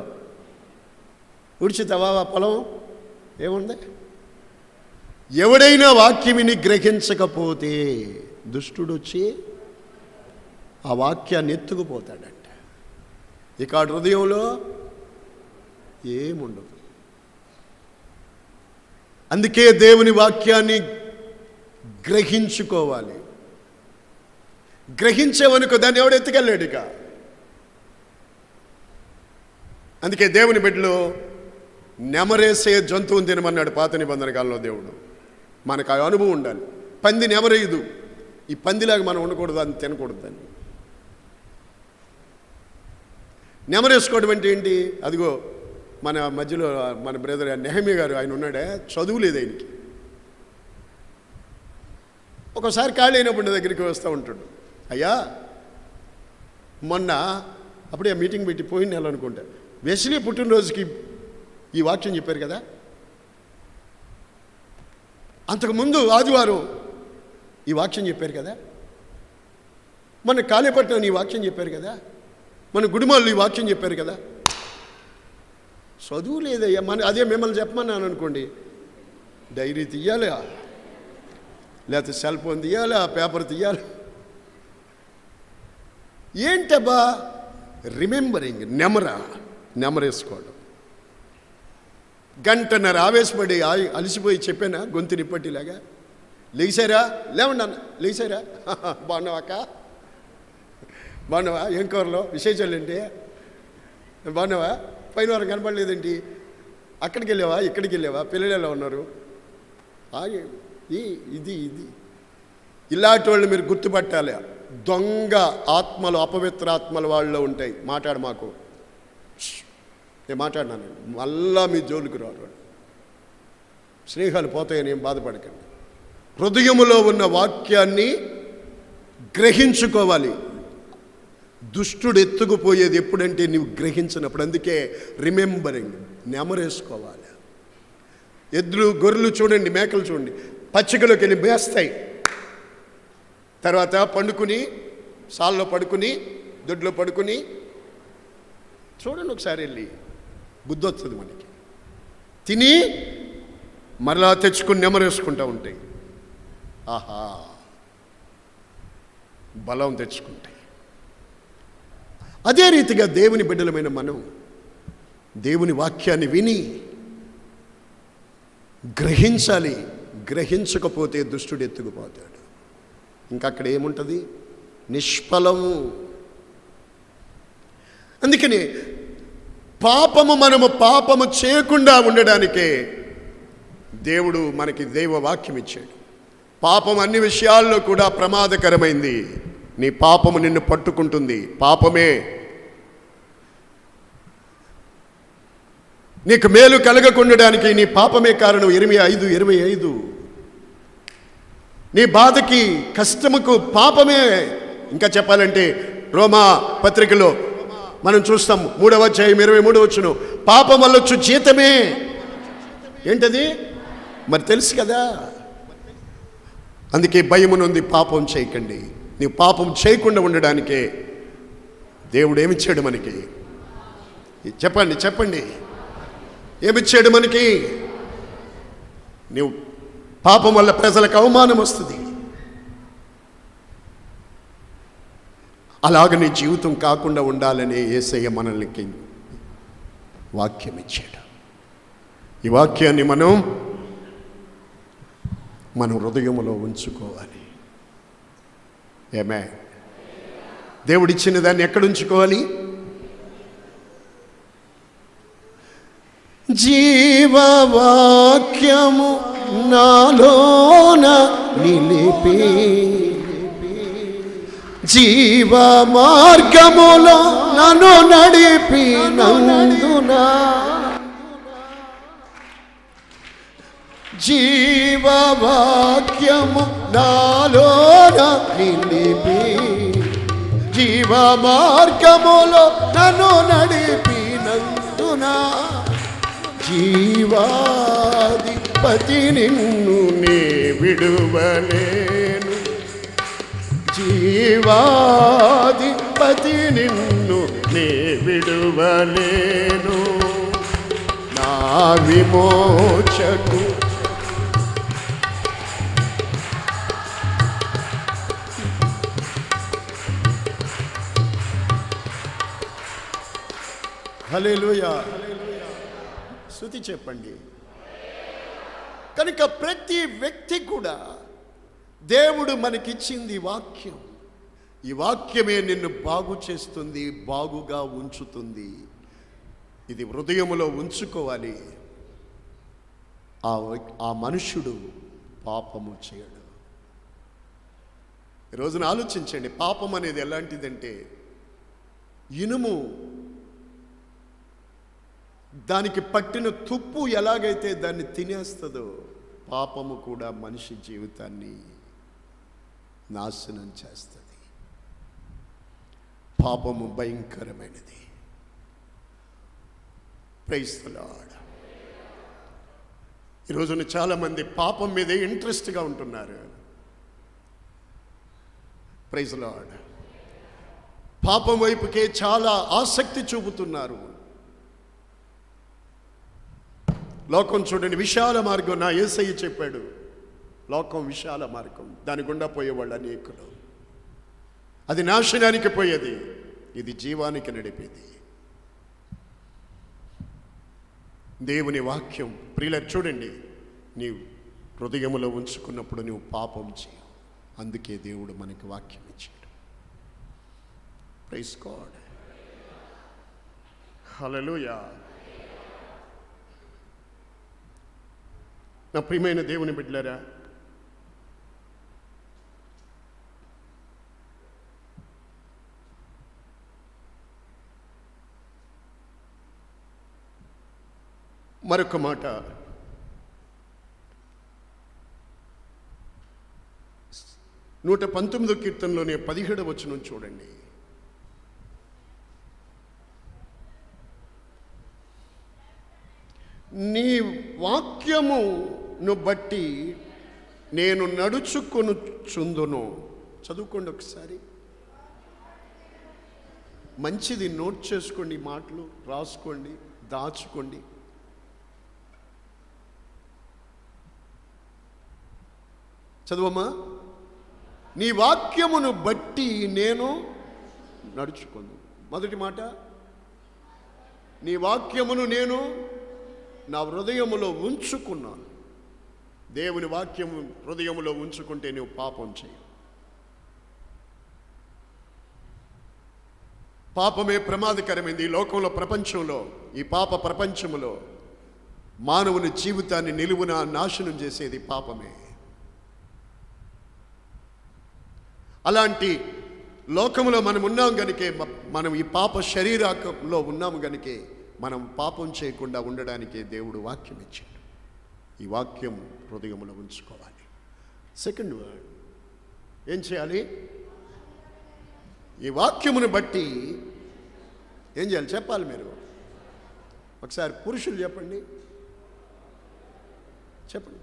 ఉడిచితవా పొలం ఏముంది? ఎవడైనా వాక్యమిని గ్రహించకపోతే దుష్టుడు వచ్చి ఆ వాక్యాన్ని ఎత్తుకుపోతాడంట. ఇక హృదయంలో ఏముండదు. అందుకే దేవుని వాక్యాన్ని గ్రహించుకోవాలి. గ్రహించేవనుకో దాన్ని ఎవడు ఎత్తుకెళ్ళాడు ఇక. అందుకే దేవుని బిడ్డలో నెమరేసే జంతువుని తినమన్నాడు పాత నిబంధన కాలంలో దేవుడు. మనకు ఆ అనుభవం ఉండాలి. పంది నెమరేయదు, ఈ పందిలాగా మనం ఉండకూడదు, అని తినకూడదు. దాన్ని నెమరేసుకోవడం అంటే ఏంటి? అదిగో మన మధ్యలో మన బ్రదర్ నెహమ్యా గారు, ఆయన ఉన్నాడే, చదువు లేదు ఆయనకి. ఒకసారి ఖాళీ అయినప్పుడు నా దగ్గరికి వస్తూ ఉంటాడు. అయ్యా మొన్న అప్పుడే మీటింగ్ పెట్టి పోయిన నెల అనుకుంటా, వెస్లీ పుట్టినరోజుకి ఈ వాక్యం చెప్పారు కదా, అంతకుముందు ఆదివారం ఈ వాక్యం చెప్పారు కదా, మన కాళీపట్నం ఈ వాక్యం చెప్పారు కదా, మన గుడిమాళ్ళు ఈ వాక్యం చెప్పారు కదా. చదువు లేదయ్యా. అదే మిమ్మల్ని చెప్పమన్నాను అనుకోండి, డైరీ తీయాలి, లేకపోతే సెల్ ఫోన్ తీయాలి, ఆ పేపర్ తీయాలి. ఏంటబ్బా రిమెంబరింగ్, నెమరేసుకోవడం. గంటన్నర ఆవేశపడి అలసిపోయి చెప్పానా గొంతు నిప్పటిలాగా, లేచారా? లేవండి అన్న, లేచారా? బాగున్నావా అక్క? బాగున్నావా? ఏం కూరలో విశేషాలు ఏంటి? బాగున్నావా? పైన వారం కనపడలేదేంటి? అక్కడికి వెళ్ళావా, ఇక్కడికి వెళ్ళావా? పిల్లలు ఎలా ఉన్నారు? ఇది ఇలాంటి వాళ్ళు మీరు గుర్తుపట్టాలి. దొంగ ఆత్మలు, అపవిత్ర ఆత్మలు వాళ్ళలో ఉంటాయి. మాకు నేను మాట్లాడినాను, మళ్ళా మీ జోలికి రాడు. స్నేహాలు పోతాయని ఏం బాధపడకండి. హృదయములో ఉన్న వాక్యాన్ని గ్రహించుకోవాలి. దుష్టుడు ఎత్తుకుపోయేది ఎప్పుడంటే నువ్వు గ్రహించినప్పుడు. అందుకే రిమెంబరింగ్, నెమరేసుకోవాలి. ఎద్దులు, గొర్రెలు చూడండి, మేకలు చూడండి, పచ్చికలోకి వెళ్ళి మేస్తాయి. తర్వాత పండుకుని సాల్లో పడుకుని, దొడ్లో పడుకుని చూడండి ఒకసారి వెళ్ళి, బుద్ధి వస్తుంది మనకి. తిని మరలా తెచ్చుకుని నెమరేసుకుంటూ ఉంటాయి. ఆహా, బలం తెచ్చుకుంటాయి. అదే రీతిగా దేవుని బిడ్డలమైన మనం దేవుని వాక్యాన్ని విని గ్రహించాలి. గ్రహించకపోతే దుష్టుడు ఎత్తుకుపోతాడు. ఇంకా అక్కడ ఏముంటుంది? నిష్ఫలము. అందుకని మనము పాపము చేయకుండా ఉండడానికే దేవుడు మనకి దైవ వాక్యం ఇచ్చాడు. పాపం అన్ని విషయాల్లో కూడా ప్రమాదకరమైంది. నీ పాపము నిన్ను పట్టుకుంటుంది. పాపమే నీకు మేలు కలగకుండడానికి నీ పాపమే కారణం. 25:25 నీ బాధకి, కష్టముకు పాపమే. ఇంకా చెప్పాలంటే రోమా పత్రికలో మనం చూస్తాం 3వ అధ్యాయం 23 పాపం వల్ల వచ్చు జీతమే ఏంటది? మరి తెలుసు కదా. అందుకే భయమునుంది, పాపం చేయకండి. నీవు పాపం చేయకుండా ఉండడానికే దేవుడు ఏమిచ్చాడు మనకి? చెప్పండి ఏమిచ్చాడు మనకి? నీవు పాపం వల్ల ప్రజలకు అవమానం వస్తుంది. అలాగ నీ జీవితం కాకుండా ఉండాలనే యేసయ్య మనల్ని వాక్యం ఇచ్చాడు. ఈ వాక్యాన్ని మన హృదయంలో ఉంచుకోవాలి. ఏమే దేవుడిచ్చిన దాన్ని ఎక్కడ ఉంచుకోవాలి? జీవవాక్యము నాలోన నిలిపి జీవ మార్గములో నన్ను నడిపినందునా, జీవవాక్యము నాలోన నిలిపి జీవ మార్గములో నన్ను నడిపినందునా, జీవాధిపతి నిన్ను నే విడువలేను, జీవాధిపతి నిన్ను నే విడువలేను, నా విమోచకు హల్లెలూయా. స్తుతి చెప్పండి. కనుక ప్రతి వ్యక్తి కూడా దేవుడు మనకిచ్చింది వాక్యం. ఈ వాక్యమే నిన్ను బాగు చేస్తుంది, బాగుగా ఉంచుతుంది. ఇది హృదయములో ఉంచుకోవాలి. ఆ మనుష్యుడు పాపము చేయడు. ఈరోజున ఆలోచించండి, పాపం అనేది ఎలాంటిదంటే ఇనుము దానికి పట్టిన తుప్పు ఎలాగైతే దాన్ని తినేస్తుందో, పాపము కూడా మనిషి జీవితాన్ని నాశనం చేస్తుంది. పాపము భయంకరమైనది. Praise the lord. ఈరోజున చాలామంది పాపం మీదే ఇంట్రెస్ట్గా ఉంటున్నారు. Praise the lord. పాపం వైపుకే చాలా ఆసక్తి చూపుతున్నారు. లోకం చూడండి, విశాల మార్గం. నా యేసయ్య చెప్పాడు, లోకం విశాల మార్గం, దాని గుండా పోయేవాళ్ళు అనేకులు. అది నాశనానికి పోయేది, ఇది జీవానికి నడిపేది. దేవుని వాక్యం ప్రియులకు చూడండి, నీవు హృదయములో ఉంచుకున్నప్పుడు నువ్వు పాపం చేయవు. అందుకే దేవుడు మనకి వాక్యం ఇచ్చాడు. Praise god. హల్లెలూయా. నా ప్రియమైన దేవుని బిడ్డలారా, మరొక మాట, 119 కీర్తనలోనే 17వ వచనం చూడండి. నీ వాక్యమును బట్టి నేను నడుచుకొనుచుందును. చదువుకోండి ఒకసారి, మంచిది నోట్ చేసుకోండి, మాటలు రాసుకోండి, దాచుకోండి. చదువమ్మా. నీ వాక్యమును బట్టి నేను నడుచుకొను. మొదటి మాట, నీ వాక్యమును నేను నా హృదయములో ఉంచుకున్నాను. దేవుని వాక్యము హృదయములో ఉంచుకుంటే నువ్వు పాపం చేయి. పాపమే ప్రమాదకరమైంది. ఈ లోకంలో, ప్రపంచంలో, ఈ పాప ప్రపంచంలో మానవుని జీవితాన్ని నిలువున నాశనం చేసేది పాపమే. అలాంటి లోకంలో మనం ఉన్నాం గనుకే, మనం ఈ పాప శరీరంలో ఉన్నాము గనుకే మనం పాపం చేయకుండా ఉండడానికే దేవుడు వాక్యం ఇచ్చాడు. ఈ వాక్యం హృదయంలో ఉంచుకోవాలి. సెకండ్ వర్డ్, ఏం చేయాలి? ఈ వాక్యమును బట్టి ఏం చేయాలి చెప్పాలి. మీరు ఒకసారి పురుషులు చెప్పండి,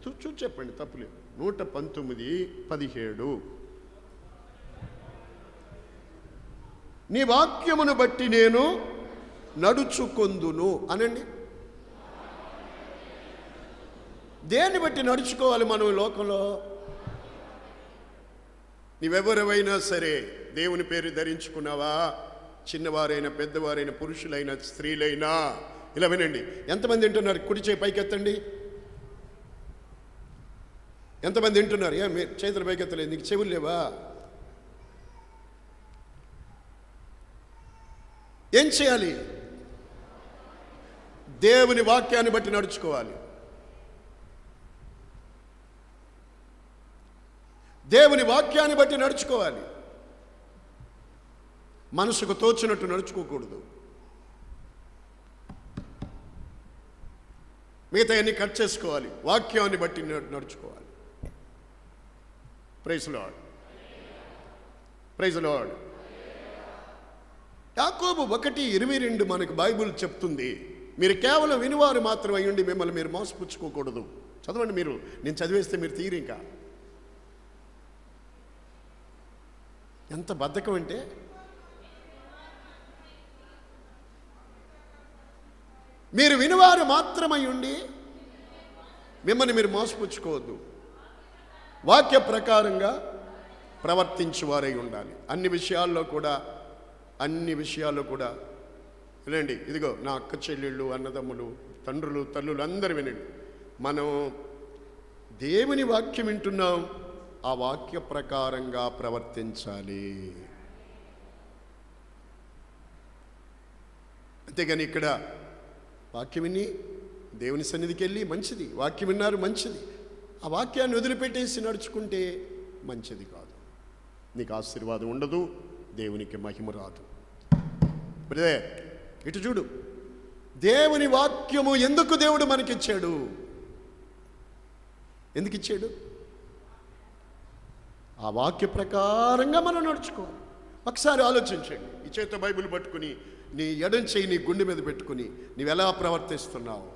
చూసి చెప్పండి, తప్పులేదు. 119:17 నీ వాక్యమును బట్టి నేను నడుచుకొందును అనండి. దేన్ని బట్టి నడుచుకోవాలి మనం ఈ లోకంలో? నీవెవరైనా సరే దేవుని పేరు ధరించుకున్నావా, చిన్నవారైనా పెద్దవారైనా పురుషులైనా స్త్రీలైనా, ఇలా వినండి. ఎంతమంది వింటున్నారు? కుడి చేయి పైకెత్తండి. ఎంతమంది వింటున్నారు? మీరు చేతులు పైకెత్తలేదు, నీకు చెవులు లేవా? ఏం చేయాలి? దేవుని వాక్యాన్ని బట్టి నడుచుకోవాలి. దేవుని వాక్యాన్ని బట్టి నడుచుకోవాలి. మనసుకు తోచినట్టు నడుచుకోకూడదు. మిగతా అన్ని కట్ చేసుకోవాలి. వాక్యాన్ని బట్టి నడుచుకోవాలి. Praise lord, praise lord. యాకోబు 1:22 మనకు బైబిల్ చెప్తుంది, మీరు కేవలం వినివారు మాత్రం అయ్యుండి మిమ్మల్ని మీరు మోసపుచ్చుకోకూడదు. చదవండి మీరు, నేను చదివేస్తే మీరు తీరు. ఇంకా ఎంత బద్ధకం అంటే, మీరు వినివారు మాత్రమై ఉండి మిమ్మల్ని మీరు మోసపుచ్చుకోవద్దు. వాక్య ప్రకారంగా ప్రవర్తించువారై ఉండాలి. అన్ని విషయాల్లో కూడా వినండి. ఇదిగో నా అక్క చెల్లెళ్ళు, అన్నదమ్ములు, తండ్రులు, తల్లులు అందరూ వినండి. మనం దేవుని వాక్యం వింటున్నాం, ఆ వాక్య ప్రకారంగా ప్రవర్తించాలి. అంతేగాని ఇక్కడ వాక్యం విని దేవుని సన్నిధికి వెళ్ళి మంచిది, వాక్యం విన్నారు మంచిది, ఆ వాక్యాన్ని వదిలిపెట్టేసి నడుచుకుంటే మంచిది కాదు. నీకు ఆశీర్వాదం ఉండదు, దేవునికి మహిమ రాదు. ఇటు చూడు, దేవుని వాక్యము ఎందుకు దేవుడు మనకిచ్చాడు? ఎందుకు ఇచ్చాడు? ఆ వాక్య ప్రకారంగా మనం నడుచుకోవాలి. ఒకసారి ఆలోచించండి. ఈ చేత బైబిల్ పట్టుకుని నీ ఎడం చేయి నీ గుండె మీద పెట్టుకుని నీవెలా ప్రవర్తిస్తున్నావు?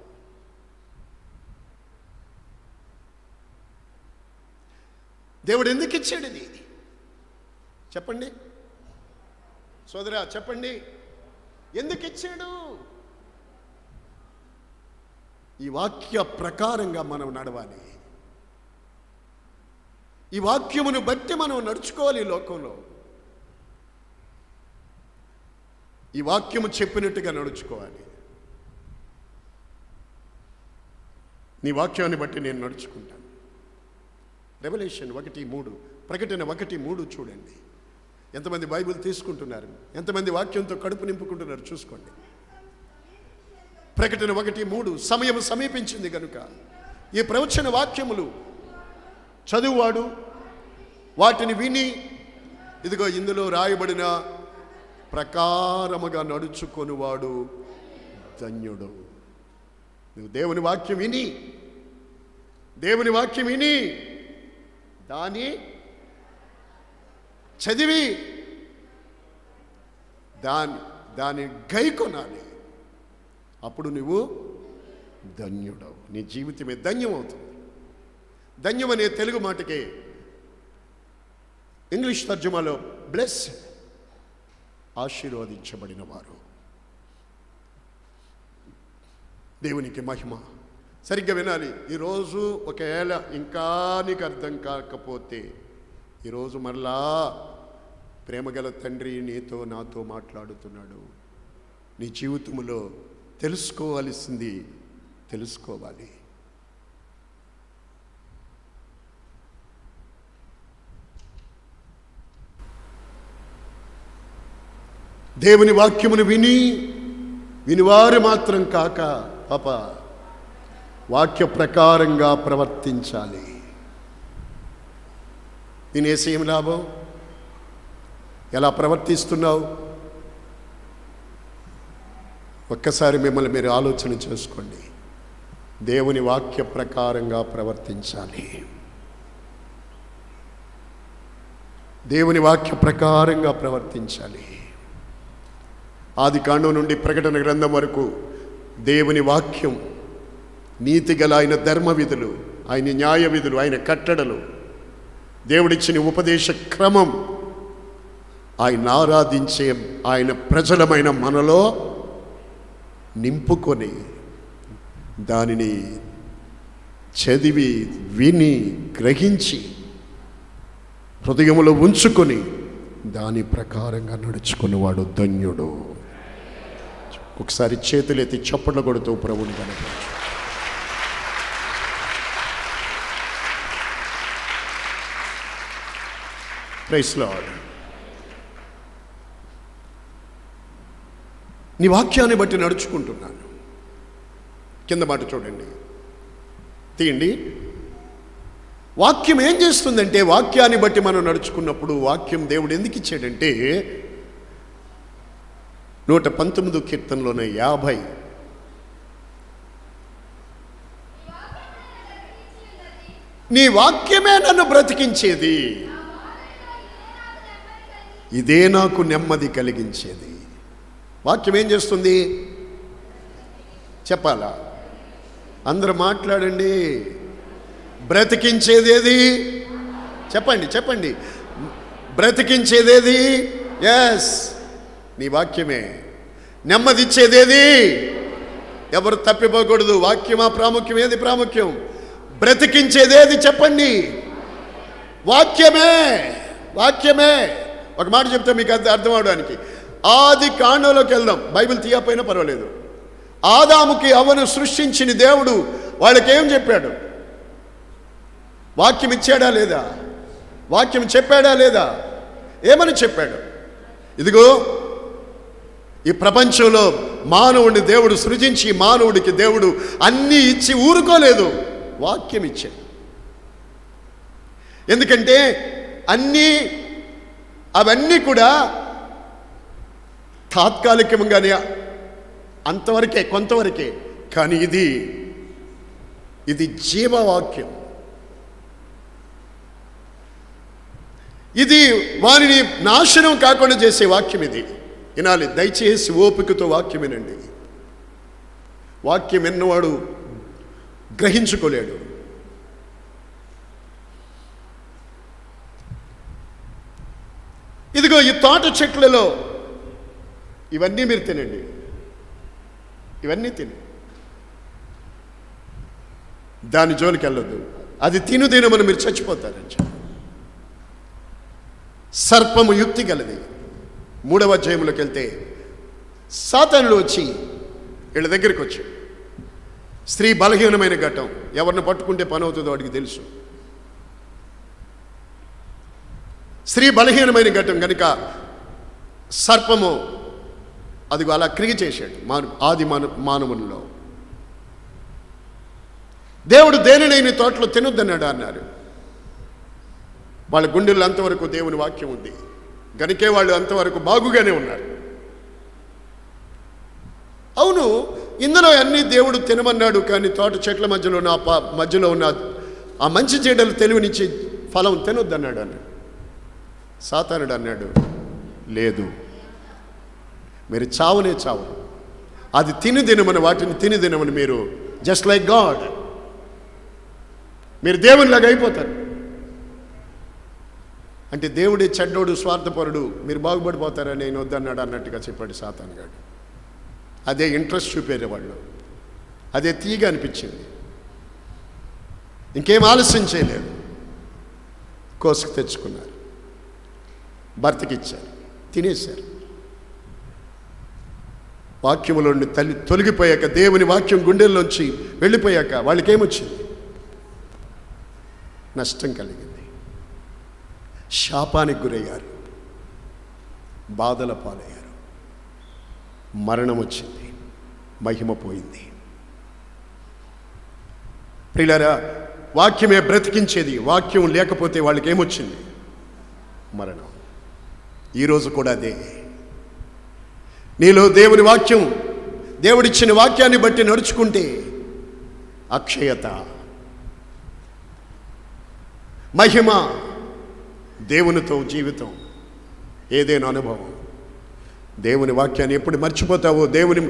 దేవుడు ఎందుకు ఇచ్చాడు ఇది? చెప్పండి సోదరా, చెప్పండి, ఎందుకు ఇచ్చాడు? ఈ వాక్య ప్రకారంగా మనం నడవాలి. ఈ వాక్యమును బట్టి మనం నడుచుకోవాలి. ఈ లోకంలో ఈ వాక్యము చెప్పినట్టుగా నడుచుకోవాలి. నీ వాక్యాన్ని బట్టి నేను నడుచుకుంటాను. రెవల్యూషన్ 1:3, ప్రకటన 1:3 చూడండి. ఎంతమంది బైబిల్ తీసుకుంటున్నారు? ఎంతమంది వాక్యంతో కడుపు నింపుకుంటున్నారు? చూసుకోండి. ప్రకటన 1:3, సమయం సమీపించింది కనుక ఈ ప్రవచన వాక్యములు చదువువాడు వాటిని విని ఇదిగో ఇందులో రాయబడిన ప్రకారముగా నడుచుకొనువాడు ధన్యుడు. నువ్వు దేవుని వాక్యం విని దాన్ని చదివి దాన్ని గైకొనాలి. అప్పుడు నువ్వు ధన్యుడవు. నీ జీవితమే ధన్యం అవుతుంది. ధన్యం అనే తెలుగు మాటకి ఇంగ్లీష్ తర్జుమాలో బ్లెస్, ఆశీర్వదించబడిన వారు. దేవునికి మహిమ. సరిగ్గా వినాలి. ఈరోజు ఒకవేళ ఇంకా నీకు అర్థం కాకపోతే, ఈరోజు మరలా ప్రేమగల తండ్రి నీతో నాతో మాట్లాడుతున్నాడు. నీ జీవితంలో తెలుసుకోవాల్సింది తెలుసుకోవాలి. దేవుని వాక్యమును వినివారు మాత్రం కాక వాక్య ప్రకారంగా ప్రవర్తించాలి. వినేసి ఏం లాభం? ఎలా ప్రవర్తిస్తున్నావు? ఒక్కసారి మిమ్మల్ని మీరు ఆలోచన చేసుకోండి. దేవుని వాక్య ప్రకారంగా ప్రవర్తించాలి. దేవుని వాక్య ప్రకారంగా ప్రవర్తించాలి. ఆదికాండం నుండి ప్రకటన గ్రంథం వరకు దేవుని వాక్యం, నీతిగల ఆయన ధర్మ విధులు, ఆయన న్యాయ విధులు, ఆయన కట్టడలు, దేవుడిచ్చిన ఉపదేశ క్రమం, ఆయన ఆరాధించే ఆయన ప్రజలమైన మనలో నింపుకొని దానిని చదివి విని గ్రహించి హృదయములో ఉంచుకొని దాని ప్రకారంగా నడుచుకునేవాడు ధన్యుడు. ఒకసారి చేతులెత్తి చప్పట్లు కొడుతూ ప్రభుని కనపరచు. Praise lord. నీ వాక్యాన్ని బట్టి నడుచుకుంటున్నాను. కింద మాట చూడండి, తీయండి. వాక్యం ఏం చేస్తుందంటే, వాక్యాన్ని బట్టి మనం నడుచుకున్నప్పుడు, వాక్యం దేవుడు ఎందుకు ఇచ్చాడంటే, 119 కీర్తనలోనే 50, నీ వాక్యమే నన్ను బ్రతికించేది, ఇదే నాకు నెమ్మది కలిగించేది. వాక్యం ఏం చేస్తుంది చెప్పాలా? అందరూ మాట్లాడండి. బ్రతికించేదేది చెప్పండి. బ్రతికించేదేది? ఎస్, నీ వాక్యమే. నెమ్మదిచ్చేదేది? ఎవరు తప్పిపోకూడదు. వాక్యమా ప్రాముఖ్యం? ఏది ప్రాముఖ్యం? బ్రతికించేదేది చెప్పండి? వాక్యమే. ఒక మాట చెప్తే మీకు అర్థం అవడానికి, ఆది కాండంలోకి వెళ్దాం. బైబిల్ తీయకపోయినా పర్వాలేదు. ఆదాముకి అవ్వను సృష్టించిన దేవుడు వాళ్ళకేం చెప్పాడు? వాక్యం ఇచ్చాడా లేదా? వాక్యం చెప్పాడా లేదా? ఏమని చెప్పాడు? ఇదిగో ఈ ప్రపంచంలో మానవుడిని దేవుడు సృజించి, మానవుడికి దేవుడు అన్నీ ఇచ్చి ఊరుకోలేదు, వాక్యం ఇచ్చాడు. ఎందుకంటే అవన్నీ కూడా తాత్కాలికంగానే, అంతవరకే, కొంతవరకే. కానీ ఇది జీవవాక్యం. ఇది వారిని నాశనం కాకుండా చేసే వాక్యం. ఇది వినాలి. దయచేసి ఓపికతో వాక్యం వినండి. వాక్యం విన్నవాడు గ్రహించుకోలేడు. ఇదిగో ఈ తోట చెట్లలో ఇవన్నీ మీరు తినండి, ఇవన్నీ తిని దాని జోలికి వెళ్ళొద్దు, అది తినమని మీరు చచ్చిపోతారని చెప్పి. సర్పము యుక్తి గలది. 3వ అధ్యాయంలోకి వెళ్తే సాతానుడు వచ్చి వీళ్ళ దగ్గరికి వచ్చి, స్త్రీ బలహీనమైన ఘట్టం, ఎవరిని పట్టుకుంటే పని అవుతుందో వాడికి తెలుసు. స్త్రీ బలహీనమైన ఘట్టం కనుక సర్పము అదిగో అలా క్రిగి చేశాడు ఆది మానవుల్లో. దేవుడు దేనినైనా తోటలో తినొద్దన్నాడు అన్నారు. వాళ్ళ గుండెల్లో అంతవరకు దేవుని వాక్యం ఉంది కనుకే వాళ్ళు అంతవరకు బాగుగానే ఉన్నారు. అవును, ఇందులో అన్ని దేవుడు తినమన్నాడు, కానీ తోట చెట్ల మధ్యలో మధ్యలో ఉన్న ఆ మంచి చెడ్డలు తెలివినిచ్చి ఫలం తినొద్దన్నాడు అన్నాడు. సాతానుడు అన్నాడు, లేదు, మీరు చావునే చావు, అది తినమని వాటిని తినమని మీరు జస్ట్ లైక్ గాడ్, మీరు దేవునిలాగా అయిపోతారు. అంటే దేవుడే చెడ్డోడు, స్వార్థపరుడు, మీరు బాగుపడిపోతారని నేను వద్దన్నాడు అన్నట్టుగా చెప్పాడు సాతాను గాడు. అదే ఇంట్రెస్ట్ చూపేరే వాళ్ళు, అదే తీగా అనిపించింది. ఇంకేం ఆలస్యం చేయలేదు, కోసుకు తెచ్చుకున్నారు, భర్తకిచ్చారు, తినేశారు. వాక్యములో తొలగిపోయాక, దేవుని వాక్యం గుండెల్లోంచి వెళ్ళిపోయాక వాళ్ళకేమొచ్చింది? నష్టం కలిగింది, శాపానికి గురయ్యారు, బాధల పాలయ్యారు, మరణం వచ్చింది, మహిమ పోయింది. ప్రియులారా, వాక్యమే బ్రతికించేది. వాక్యం లేకపోతే వాళ్ళకి ఏమొచ్చింది? మరణం. ఈరోజు కూడా అదే. నీలో దేవుని వాక్యం, దేవుడిచ్చిన వాక్యాన్ని బట్టి నడుచుకుంటే అక్షయత, మహిమ, దేవునితో జీవితం, ఏదైనా అనుభవం. దేవుని వాక్యాన్ని ఎప్పుడు మర్చిపోతావో, దేవుని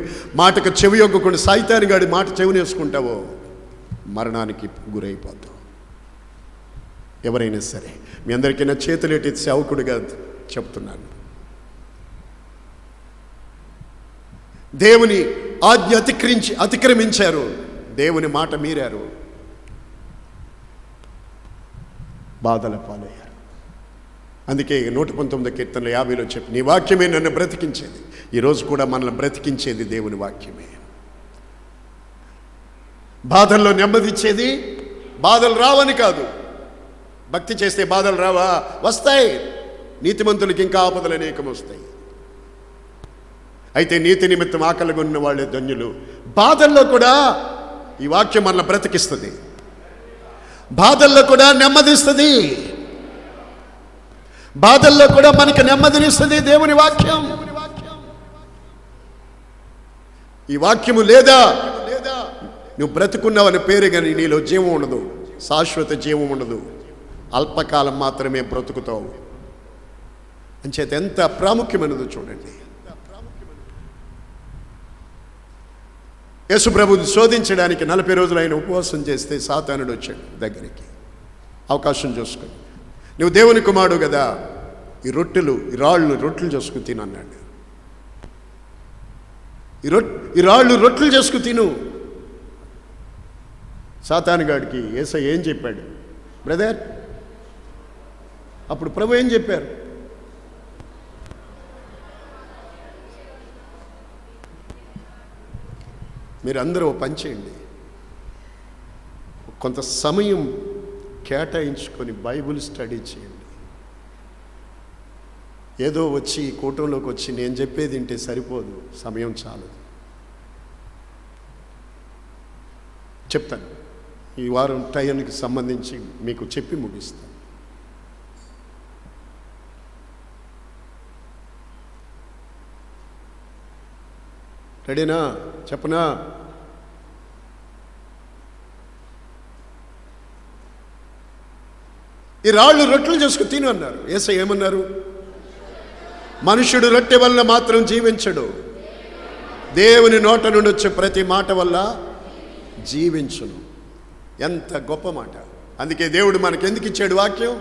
మాటకు చెవి యొక్కకుండా సాయితాని గాడి మాట చెవినేసుకుంటావో, మరణానికి గురైపోతావు. ఎవరైనా సరే, మీ అందరికీ నా చేతులేటి సేవకుడిగా చెప్తున్నాను, దేవుని ఆజ్ఞ అతిక్రమించారు, దేవుని మాట మీరారు, బాధల పాలయ్యారు. అందుకే 119 కీర్తనలు 50లో చెప్పి, నీ వాక్యమే నన్ను బ్రతికించేది. ఈరోజు కూడా మనల్ని బ్రతికించేది దేవుని వాక్యమే. బాధల్లో నెమ్మదిచ్చేది. బాధలు రావని కాదు, భక్తి చేస్తే బాధలు రావా? వస్తాయి. నీతిమంతులకి ఇంకా ఆపదలు అనేకం వస్తాయి. అయితే నీతి నిమిత్తం ఆకలిగొన్న వాళ్ళే ధన్యులు. బాధల్లో కూడా ఈ వాక్యం మనల్ని బ్రతికిస్తుంది, బాధల్లో కూడా నెమ్మదిస్తుంది, బాధల్లో కూడా మనకి నెమ్మదినిస్తుంది దేవుని వాక్యం. ఈ వాక్యము లేదా నువ్వు బ్రతుకున్నావని పేరు, కానీ నీలో జీవం ఉండదు, శాశ్వత జీవం ఉండదు, అల్పకాలం మాత్రమే బ్రతుకుతావు. అంచేత ఎంత ప్రాముఖ్యమైనదో చూడండి. యేసు ప్రభుని శోధించడానికి 40 రోజులు ఆయన ఉపవాసం చేస్తే సాతానుడు వచ్చాడు దగ్గరికి, అవకాశం చూసుకొని, నువ్వు దేవుని కుమారుడు కదా, ఈ రొట్టెలు చేసుకుని తినన్నాడు. ఈ రాళ్ళు రొట్టెలు చేసుకుని తిను. సాతానుగాడికి యేసయ్య ఏం చెప్పాడు? బ్రదర్, అప్పుడు ప్రభు ఏం చెప్పారు? మీరు అందరూ పని చేయండి, కొంత సమయం కేటాయించుకొని బైబిల్ స్టడీ చేయండి. ఏదో వచ్చి కూటంలోకి వచ్చి నేను చెప్పేది వింటే సరిపోదు, సమయం చాలు. చెప్తాను, ఈ వారం టైంకి సంబంధించి మీకు చెప్పి ముగిస్తాను. రెడీనా? చెప్పనా? ఈ రాళ్ళు రొట్టెలు చేసుకుని తిను అన్నారు. యేసయ్య ఏమన్నారు? మనుషుడు రొట్టె వల్ల మాత్రం జీవించడు, దేవుని నోట నుండి వచ్చే ప్రతి మాట వల్ల జీవించును. ఎంత గొప్ప మాట. అందుకే దేవుడు మనకు ఎందుకు ఇచ్చాడు వాక్యం?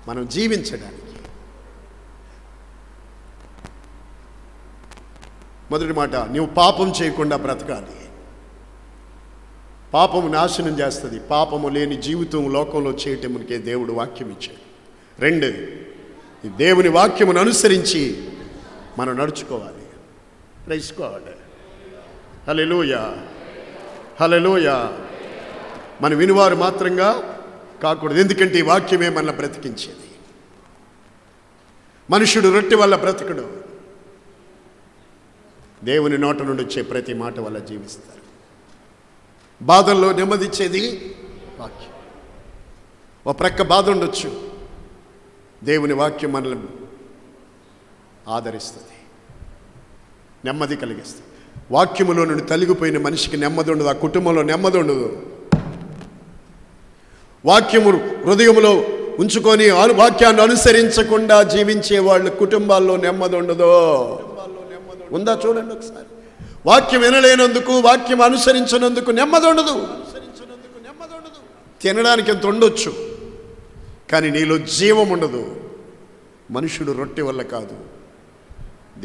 మనం జీవించడానికి. మొదటి మాట, నువ్వు పాపం చేయకుండా బ్రతకాలి. పాపము నాశనం చేస్తుంది. పాపము లేని జీవితం లోకంలో చేయటమునికే దేవుడు వాక్యం ఇచ్చాడు. 2, ఈ దేవుని వాక్యమును అనుసరించి మనం నడుచుకోవాలి. Praise god. Hallelujah, hallelujah. మన వినువారు మాత్రంగా కాకూడదు, ఎందుకంటే ఈ వాక్యమే మనల్ని బ్రతికించేది. మనుషుడు రొట్టె వల్ల బ్రతకడు, దేవుని నోట నుండి వచ్చే ప్రతి మాట వల్ల జీవిస్తారు. బాధల్లో నెమ్మదిచ్చేది వాక్యం. ఓ ప్రక్క బాధ ఉండొచ్చు, దేవుని వాక్యం మనల్ని ఆదరిస్తుంది. నెమ్మది కలిగిస్తుంది. వాక్యములో నుండి తొలగిపోయిన మనిషికి నెమ్మది ఉండదు, ఆ కుటుంబంలో నెమ్మది ఉండదు. వాక్యము హృదయంలో ఉంచుకొని వాక్యాన్ని అనుసరించకుండా జీవించే వాళ్ళ కుటుంబాల్లో నెమ్మది ఉండదు. ఉందా చూడండి ఒకసారి. వాక్యం వినలేనందుకు, వాక్యం అనుసరించినందుకు నెమ్మది ఉండదు. తినడానికి ఎంత ఉండొచ్చు, కానీ నీలో జీవం ఉండదు. మనుషుడు రొట్టె వల్ల కాదు,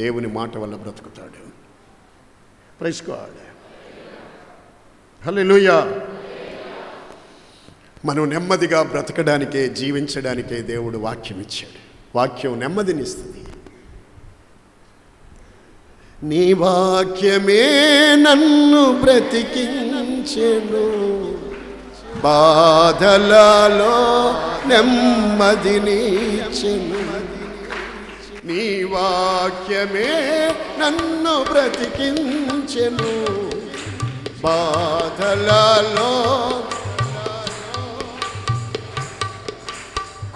దేవుని మాట వల్ల బ్రతుకుతాడు. Praise god. హల్లెలూయా. మనం నెమ్మదిగా బ్రతకడానికే, జీవించడానికే దేవుడు వాక్యం ఇచ్చాడు. వాక్యం నెమ్మదినిస్తుంది. నీ వాక్యమే నన్ను బ్రతికించెను, బాధలలో నెమ్మదినిచ్చెను. నీ వాక్యమే నన్ను బ్రతికించెను, బాధలలో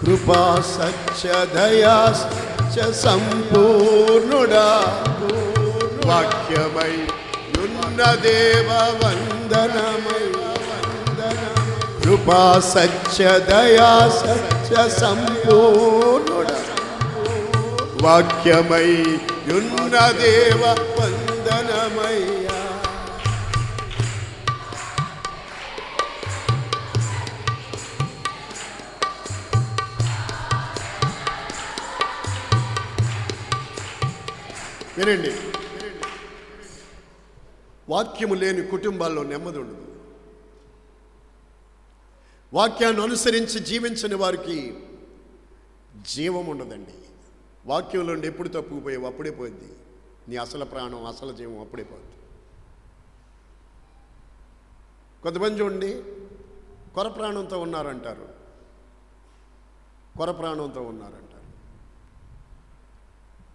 కృపా సత్య దయా సత్య సంపూర్ణుడా, వాక్యమై ఉన్న దేవ వందనమై. కృపా సత్య దయా సత్య సంపూర్ణుడా, వాక్యమై ఉన్న దేవ వందనమయ్యా. వినండి, వాక్యము లేని కుటుంబాల్లో నెమ్మది ఉండదు. వాక్యాన్ని అనుసరించి జీవించని వారికి జీవం ఉండదండి. వాక్యంలో ఎప్పుడు తప్పుకుపోయావు అప్పుడే పోద్ది. నీ అసలు ప్రాణం, అసలు జీవం అప్పుడే పోద్ది. కొంతమంది చూడండి, కొర ప్రాణంతో ఉన్నారంటారు, కొర ప్రాణంతో ఉన్నారంటారు.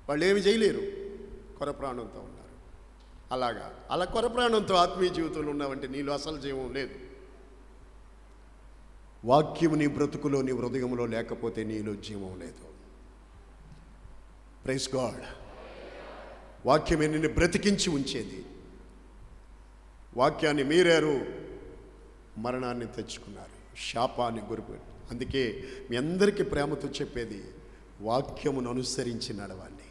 వాళ్ళు ఏమి చేయలేరు, కొర ప్రాణంతో ఉన్నారు. అలా కొర ప్రాణంతో ఆత్మీయ జీవితంలో ఉన్నావంటే నీలో అసలు జీవం లేదు. వాక్యము నీ బ్రతుకులో, నీ హృదయంలో లేకపోతే నీలో జీవం లేదు. Praise God. వాక్యమే నిన్ను బ్రతికించి ఉంచేది. వాక్యాన్ని మీరారు, మరణాన్ని తెచ్చుకున్నారు, శాపాన్ని గురిపెట్టు. అందుకే మీ అందరికీ ప్రేమతో చెప్పేది, వాక్యమును అనుసరించి నడవండి.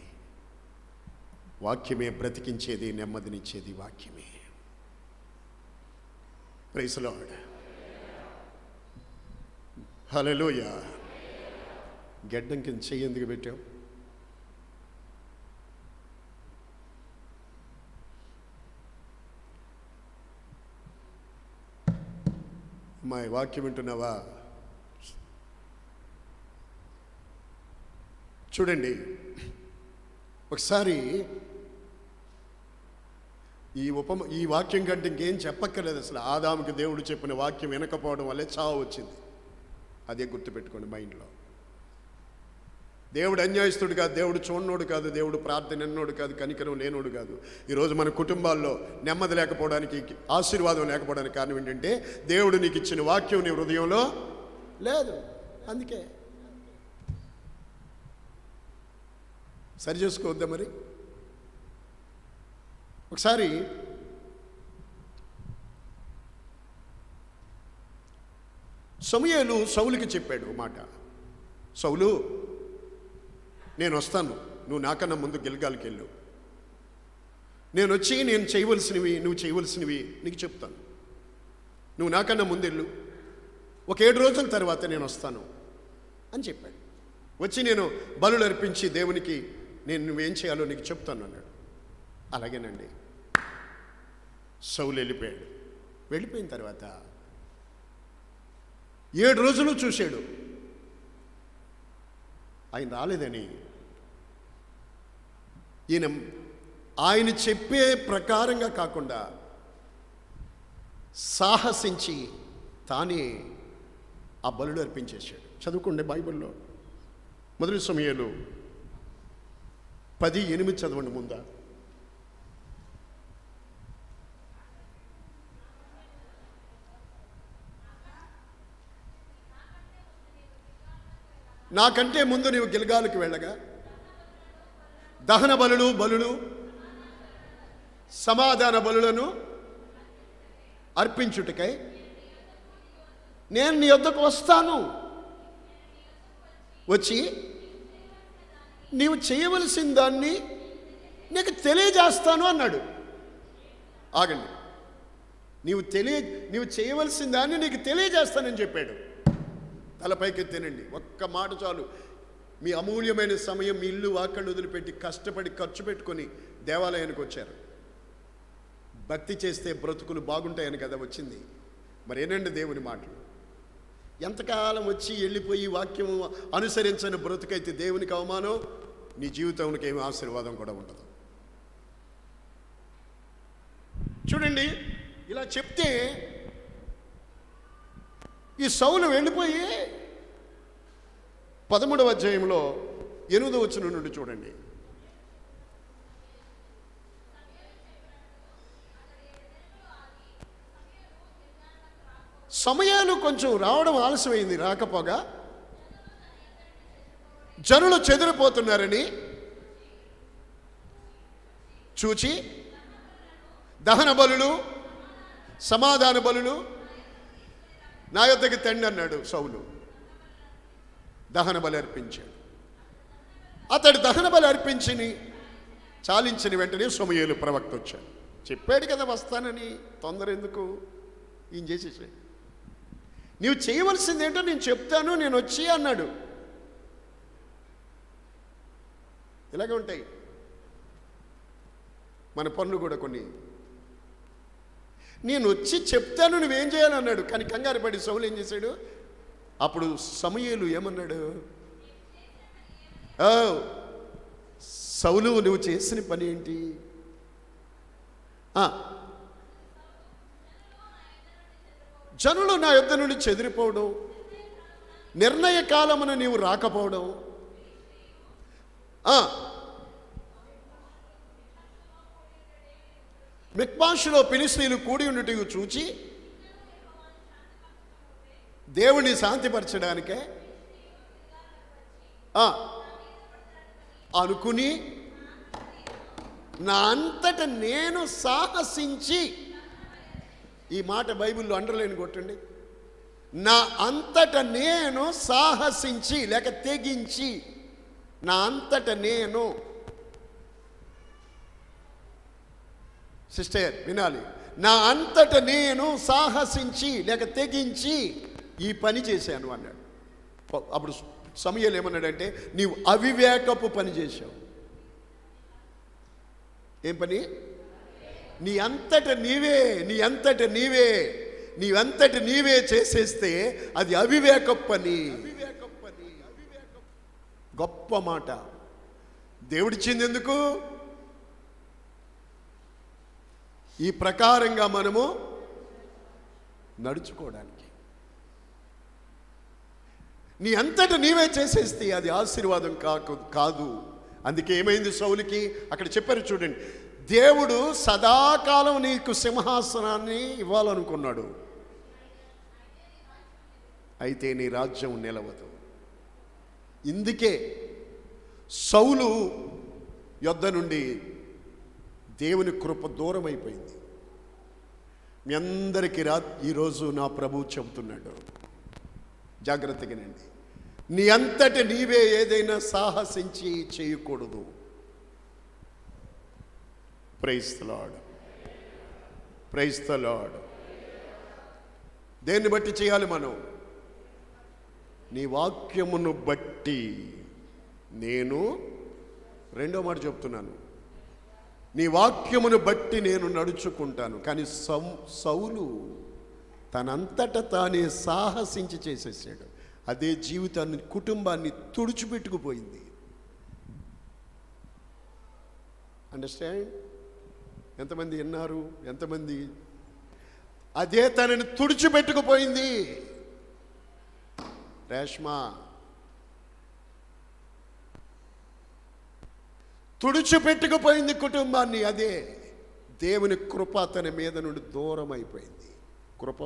వాక్యమే బ్రతికించేది, నెమ్మదినిచ్చేది వాక్యమే. Praise lord. హల్లెలూయా. గెడ్డం కింద చెయ్యి ఎందుకు పెట్టావు? మా వాక్యం వింటున్నావా? చూడండి, ఒకసారి ఈ వాక్యం కంటే ఇంకేం చెప్పక్కర్లేదు. అసలు ఆదాముకి దేవుడు చెప్పిన వాక్యం వినకపోవడం వల్లే చావు వచ్చింది. అదే గుర్తుపెట్టుకోండి మైండ్లో. దేవుడు అన్యాయస్తుడు కాదు, దేవుడు చూడనోడు కాదు, దేవుడు ప్రార్థన ఎన్నోడు కాదు, కనికరం లేనోడు కాదు. ఈరోజు మన కుటుంబాల్లో నెమ్మది లేకపోవడానికి, ఆశీర్వాదం లేకపోవడానికి కారణం ఏంటంటే దేవుడు నీకు ఇచ్చిన వాక్యం నీ హృదయంలో లేదు. అందుకే సరి చేసుకోవద్దా మరి? ఒకసారి సమూయేలు సౌలుకి చెప్పాడు మాట, సౌలు నేను వస్తాను, నువ్వు నాకన్నా ముందు గిల్గాల్కి వెళ్ళు. నేను వచ్చి నేను చేయవలసినవి నువ్వు చేయవలసినవి నీకు చెప్తాను. నువ్వు నాకన్నా ముందెళ్ళు, ఒక 7 రోజుల తర్వాత నేను వస్తాను అని చెప్పాడు. వచ్చి నేను బలులు అర్పించి దేవునికి నువ్వేం చేయాలో నీకు చెప్తాను అన్నాడు. అలాగేనండి. సౌలు వెళ్ళిపోయాడు. వెళ్ళిపోయిన తర్వాత 7 రోజులు చూశాడు, ఆయన రాలేదని. ఆయన చెప్పే ప్రకారంగా కాకుండా సాహసించి తానే ఆ బలులు అర్పించేశాడు. చదువుకోండి బైబిల్లో. మొదటి సమూయేలు 10:8 చదవండి ముందా. నాకంటే ముందు నీవు గిల్గాలుకి వెళ్ళగా దహన బలులు సమాధాన బలులను అర్పించుటకై నేను నీ యొద్దకు వస్తాను, వచ్చి నీవు చేయవలసిన దాన్ని నీకు తెలియజేస్తాను అన్నాడు. ఆగండి, నీవు చేయవలసిన దాన్ని నీకు తెలియజేస్తానని చెప్పాడు. తలపైకెత్తేనండి, ఒక్క మాట చాలు. మీ అమూల్యమైన సమయం, మీ ఇల్లు వాకళ్ళు వదిలిపెట్టి కష్టపడి ఖర్చు పెట్టుకొని దేవాలయానికి వచ్చారు. భక్తి చేస్తే బ్రతుకులు బాగుంటాయని కదా వచ్చింది. మరేనండి దేవుని మాటలు. ఎంతకాలం వచ్చి వెళ్ళిపోయి వాక్యం అనుసరించని బ్రతుకైతే దేవునికి అవమానం, నీ జీవితానికి ఏమి ఆశీర్వాదం కూడా ఉండదు. చూడండి, ఇలా చెప్తే ఈ సౌలు వెళ్ళిపోయి 13వ అధ్యాయంలో 8వ వచనం నుండి చూడండి. సమయాలు కొంచెం రావడం ఆలస్యమైంది. రాకపోగా జనులు చెదిరిపోతున్నారని చూచి దహన బలులు, సమాధాన బలులు నా యొద్దకి తెండి అన్నాడు సౌలు. దహన బలి అర్పించాడు. అతడు దహన బలి చాలించిన వెంటనే సమూయేలు ప్రవక్త వచ్చాడు. చెప్పాడు కదా వస్తానని, తొందర ఎందుకు, ఈయన చేసేసాడు. నీవు చేయవలసింది ఏంటో నేను చెప్తాను, నేను వచ్చి అన్నాడు. ఇలాగే ఉంటాయి మన పనులు కూడా కొన్ని. నేను వచ్చి చెప్తాను, నువ్వేం చేయాలన్నాడు. కానీ కంగారు పడి సౌలు ఏం చేశాడు? అప్పుడు సమూయేలు ఏమన్నాడు? సౌలు, నువ్వు చేసిన పని ఏంటి? జనులు నా యొద్ద నుండి చెదిరిపోవడం, నిర్ణయ కాలమున నీవు రాకపోవడం, మిక్మాషులో ఫిలిష్తీయులు కూడి ఉండుటకు చూచి దేవుని శాంతిపరచడానికే అనుకుని నా అంతట నేను సాహసించి, ఈ మాట బైబిల్లో అండర్లైన్ కొట్టండి, నా అంతట నేను సాహసించి లేక తెగించి, నా అంతట నేను. సిస్టర్ వినాలి, నా అంతట నేను సాహసించి లేక తెగించి ఈ పని చేశాను అన్నాడు. అప్పుడు సమూయేలు ఏమన్నాడంటే, నీవు అవివేకపు పని చేశావు. ఏం పని? నీ అంతట నీవే చేసేస్తే అది అవివేకపు పని. గొప్ప మాట. దేవుడిచ్చింది ఎందుకు? ఈ ప్రకారంగా మనము నడుచుకోవడానికి. నీ అంతట నీవే చేసేస్తే అది ఆశీర్వాదం కాదు. అందుకే ఏమైంది సౌలుకి? అక్కడ చెప్పారు చూడండి, దేవుడు సదాకాలం నీకు సింహాసనాన్ని ఇవ్వాలనుకున్నాడు, అయితే నీ రాజ్యం నిలవదు. ఇందుకే సౌలు యొద్ద నుండి దేవుని కృప దూరం అయిపోయింది. మీ అందరికీ ఈరోజు నా ప్రభువు చెబుతున్నాడు, జాగ్రత్తగానండి. నీ అంతట నీవే ఏదైనా సాహసించి చేయకూడదు. Praise the lord, praise the lord. దేన్ని బట్టి చేయాలి మనం? నీ వాక్యమును బట్టి. నేను రెండో మాట చెప్తున్నాను, నీ వాక్యమును బట్టి నేను నడుచుకుంటాను. కానీ సౌలు తనంతట తానే సాహసించి చేసేసాడు. అదే జీవితాన్ని, కుటుంబాన్ని తుడిచిపెట్టుకుపోయింది. అండర్స్టాండ్? ఎంతమంది విన్నారు? ఎంతమంది? అదే తనని తుడిచిపెట్టుకుపోయింది. రేష్మా, తుడిచిపెట్టుకుపోయింది కుటుంబాన్ని. అదే దేవుని కృప తన మీద నుండి దూరం అయిపోయింది. కృప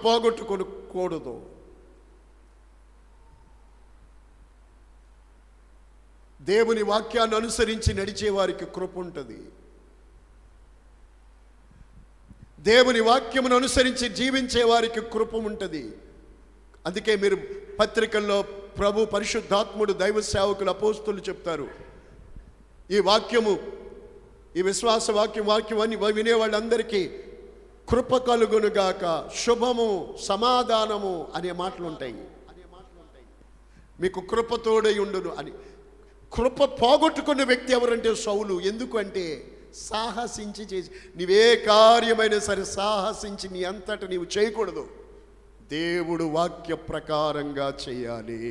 పోగొట్టుకోకూడదు. దేవుని వాక్యాన్ని అనుసరించి నడిచే వారికి కృప ఉంటుంది. దేవుని వాక్యమును అనుసరించి జీవించే వారికి కృప ఉంటుంది. అందుకే మీరు పత్రికల్లో ప్రభు పరిశుద్ధాత్ముడు దైవ సేవకులు అపోస్తులు చెప్తారు, ఈ వాక్యము, ఈ విశ్వాస వాక్యం అని వినే వాళ్ళందరికీ కృప కలుగునుగాక, శుభము, సమాధానము అనే మాటలు ఉంటాయి. మీకు కృప తోడై ఉండును అని. కృప పోగొట్టుకున్న వ్యక్తి ఎవరంటే సౌలు. ఎందుకు అంటే సాహసించి చేసి, నీవే కార్యమైనా సరే సాహసించి నీ అంతటా నీవు చేయకూడదు, దేవుడు వాక్య ప్రకారంగా చేయాలి.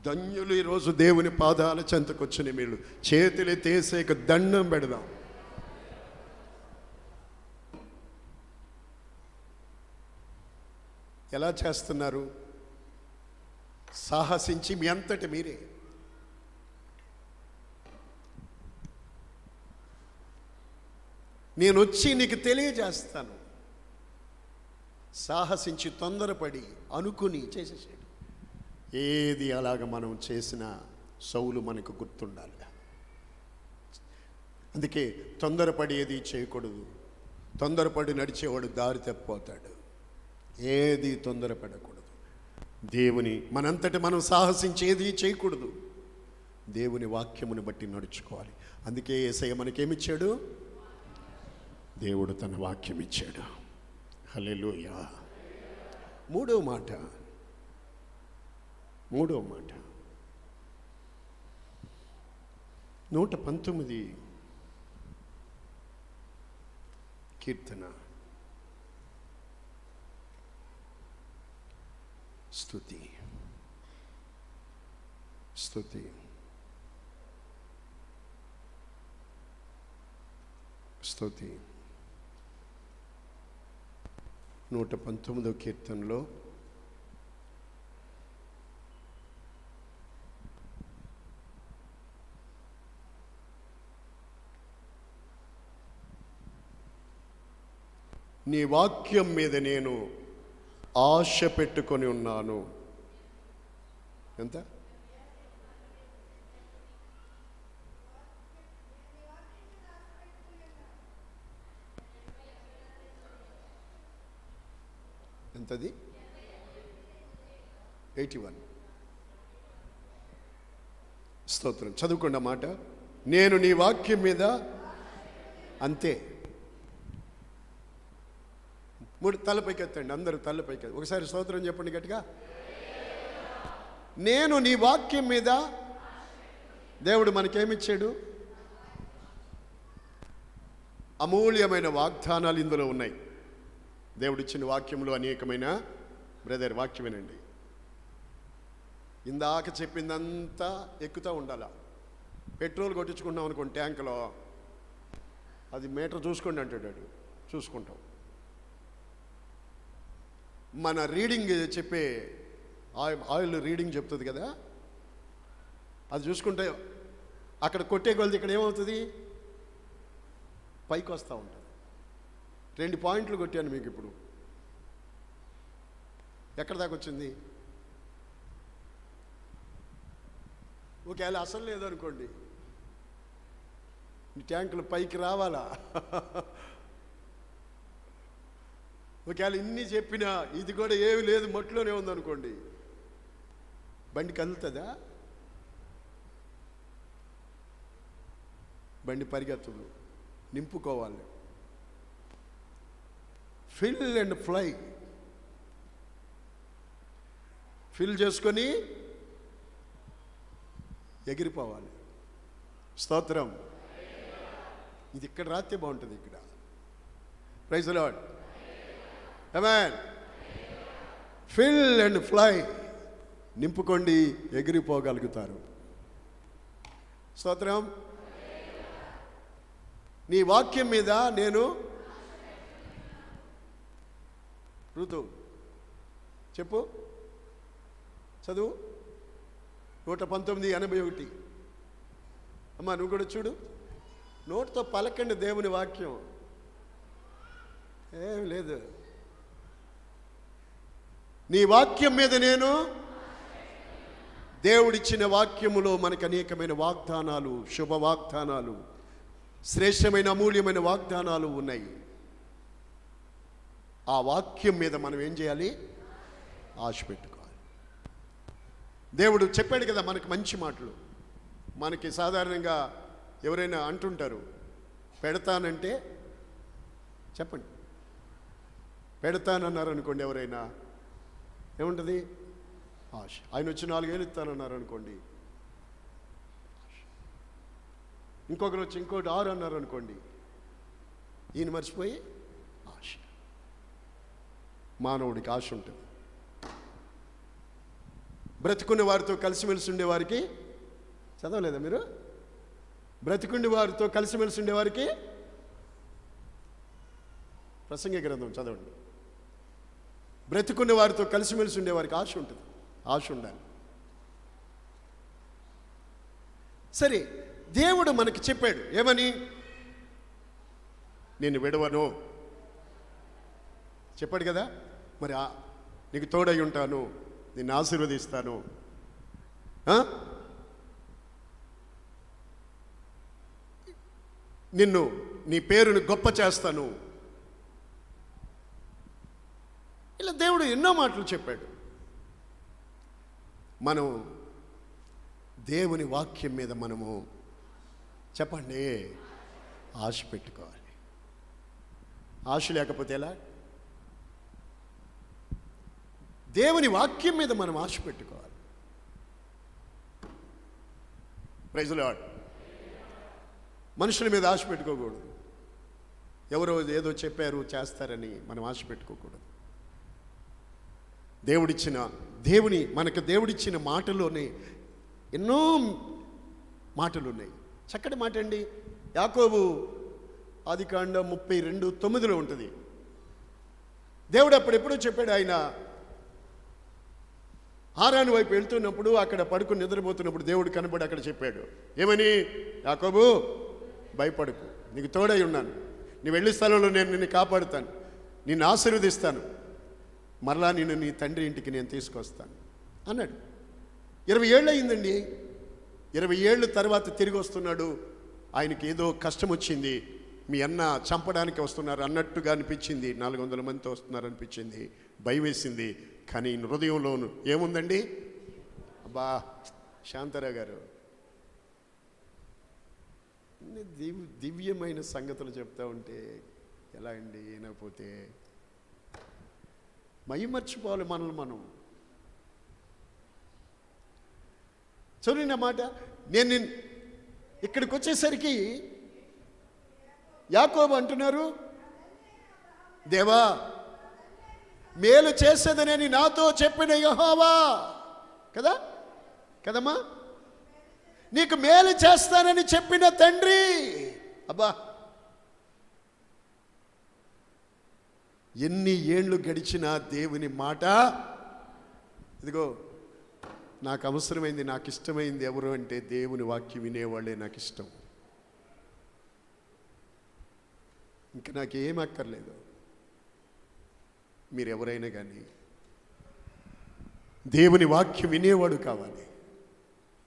ధన్యులు ఈరోజు దేవుని పాదాల చెంతకొచ్చిన మీరు చేతులు తీసేక దండం పెడదాం. ఎలా చేస్తున్నారు? సాహసించి మీ అంతటి మీరే. నేను వచ్చి నీకు తెలియజేస్తాను. సాహసించి తొందరపడి అనుకుని చేసేసాడు. ఏది అలాగ మనం చేసిన సౌలు మనకు గుర్తుండాలి. అందుకే తొందరపడి ఏది చేయకూడదు. తొందరపడి నడిచేవాడు దారి తప్పిపోతాడు. ఏది తొందరపడకూడదు. దేవుని మనంతటి మనం సాహసించి ఏది చేయకూడదు. దేవుని వాక్యమును బట్టి నడుచుకోవాలి. అందుకే యేసయ్య మనకేమిచ్చాడు? దేవుడు తన వాక్యం ఇచ్చాడు. హల్లెలూయా. మూడో మాట 119 కీర్తన. స్తుతి స్తుతి స్తుతి. 119 కీర్తనలో నీ వాక్యం మీద నేను ఆశ పెట్టుకొని ఉన్నాను. ఎంత? ఎంతది? 81. స్తోత్రం. చదువుకోండి ఆ మాట. నేను నీ వాక్యం మీద అంతే. మూడు తలపైకి ఎత్తండి, అందరూ తలపైకి. ఒకసారి స్తోత్రం చెప్పండి గట్టిగా. నేను నీ వాక్యం మీద. దేవుడు మనకేమిచ్చాడు? అమూల్యమైన వాగ్దానాలు ఇందులో ఉన్నాయి. దేవుడిచ్చిన వాక్యంలో అనేకమైన, బ్రదర్ వాక్యం వినండి, ఇందాక చెప్పిందంతా ఎక్కుతూ ఉండాల. పెట్రోల్ కొట్టించుకుంటాం అనుకోండి ట్యాంకులో, అది మీటర్ చూసుకోండి అంటాడు, చూసుకుంటాం. మన రీడింగ్ చెప్పే ఆయిల్ రీడింగ్ చెప్తుంది కదా, అది చూసుకుంటే అక్కడ కొట్టే కొలది ఇక్కడ ఏమవుతుంది? పైకి వస్తూ ఉంటుంది. 2 పాయింట్లు కొట్టాను మీకు. ఇప్పుడు ఎక్కడ దాకా వచ్చింది? ఒకవేళ అసలు లేదనుకోండి, ఈ ట్యాంకులు పైకి రావాలా? ఒకవేళ ఇన్ని చెప్పినా ఇది కూడా ఏమి లేదు, మట్టిలోనే ఉందనుకోండి, బండి కదులుతుందా? బండి పరిగెత్తదు. నింపుకోవాలి. Fill and fly. ఫిల్ చేసుకొని ఎగిరిపోవాలి. స్తోత్రం. ఇది ఇక్కడ రాత్రి బాగుంటుంది. ఇక్కడ praise the lord. Amen. Fill and fly. నింపుకోండి, ఎగిరిపోగలుగుతారు. స్తోత్రం. నీ వాక్యం మీద నేను. ఋతు చెప్పు, చదువు. 119:81. అమ్మా నువ్వు కూడా చూడు. నోటితో పలకండి దేవుని వాక్యం, ఏమి లేదు. నీ వాక్యం మీద నేను దేవుడిచ్చిన వాక్యములో మనకు అనేకమైన వాగ్దానాలు, శుభ వాగ్దానాలు, శ్రేష్టమైన అమూల్యమైన వాగ్దానాలు ఉన్నాయి. ఆ వాక్యం మీద మనం ఏం చేయాలి? ఆశ పెట్టుకోవాలి. దేవుడు చెప్పాడు కదా మనకు మంచి మాటలు. మనకి సాధారణంగా ఎవరైనా అంటుంటారు, పెడతానంటే చెప్పండి, పెడతానన్నారు అనుకోండి, ఎవరైనా ఏముంటుంది? ఆశ. ఆయన వచ్చి 4 వేలు ఇస్తానన్నారు అనుకోండి, ఇంకొకరు వచ్చి ఇంకోటి 6 అన్నారు అనుకోండి, ఈయన మర్చిపోయి ఆశ. మానవుడికి ఆశ ఉంటుంది. బ్రతికున్న వారితో కలిసిమెలిసి ఉండేవారికి, చదవలేదా మీరు? బ్రతికుండి వారితో కలిసిమెలిసి ఉండేవారికి, ప్రసంగి గ్రంథం చదవండి. బ్రతికున్న వారితో కలిసిమెలిసి ఉండేవారికి ఆశ ఉంటుంది. ఆశ ఉండాలి. సరే, దేవుడు మనకి చెప్పాడు ఏమని? నేను విడవను చెప్పాడు కదా. మరి నీకు తోడై ఉంటాను, నిన్ను ఆశీర్వదిస్తాను, నిన్ను, నీ పేరును గొప్ప చేస్తాను. ఇలా దేవుడు ఎన్నో మాటలు చెప్పాడు. మనం దేవుని వాక్యం మీద మనము చెప్పండి ఆశ పెట్టుకోవాలి. ఆశ లేకపోతే ఎలా? దేవుని వాక్యం మీద మనం ఆశ పెట్టుకోవాలి. Praise the lord. మనుషుల మీద ఆశ పెట్టుకోకూడదు. ఎవరో ఏదో చెప్పారు చేస్తారని మనం ఆశ పెట్టుకోకూడదు. మనకు దేవుడిచ్చిన మాటలోనే ఎన్నో మాటలు ఉన్నాయి. చక్కటి మాట అండి. యాకోబు ఆదికాండం 32:9 ఉంటుంది. దేవుడు అప్పుడెప్పుడో చెప్పాడు. ఆయన హారాను వైపు వెళ్తున్నప్పుడు, అక్కడ పడుకుని నిద్రపోతున్నప్పుడు దేవుడు కనబడి అక్కడ చెప్పాడు ఏమని? యాకోబు, భయపడకు, నీకు తోడై ఉన్నాను, నీ వెళ్ళే స్థలంలో నేను నిన్ను కాపాడుతాను, నిన్ను ఆశీర్వదిస్తాను, మరలా నిన్ను నీ తండ్రి ఇంటికి నేను తీసుకొస్తాను అన్నాడు. 20 ఏళ్ళు అయిందండి. 20 ఏళ్ళు తర్వాత తిరిగి వస్తున్నాడు. ఆయనకి ఏదో కష్టం వచ్చింది. మీ అన్న చంపడానికి వస్తున్నారు అన్నట్టుగా అనిపించింది. 400 మందితో వస్తున్నారు అనిపించింది. భయం వేసింది. కానీ హృదయంలోను ఏముందండి? అబ్బా, శాంతారావు గారు దివ్యమైన సంగతులు చెప్తా ఉంటే ఎలా అండి? ఏనకపోతే మర్చిపోవాలి మనల్ని మనం. చూడండి మాట. నేను ఇక్కడికి వచ్చేసరికి యాకోబు అంటున్నారు, దేవా, మేలు చేసేదనని నాతో చెప్పిన యెహోవా కదా, కదమ్మా, నీకు మేలు చేస్తానని చెప్పిన తండ్రి. అబ్బా, ఎన్ని ఏళ్ళు గడిచినా దేవుని మాట, ఇదిగో నాకు అవసరమైంది, నాకు ఇష్టమైంది ఎవరు అంటే దేవుని వాక్యం వినేవాళ్ళే నాకు ఇష్టం. ఇంకా నాకేం అక్కర్లేదు. మీరు ఎవరైనా కానీ దేవుని వాక్యం వినేవాడు కావాలి.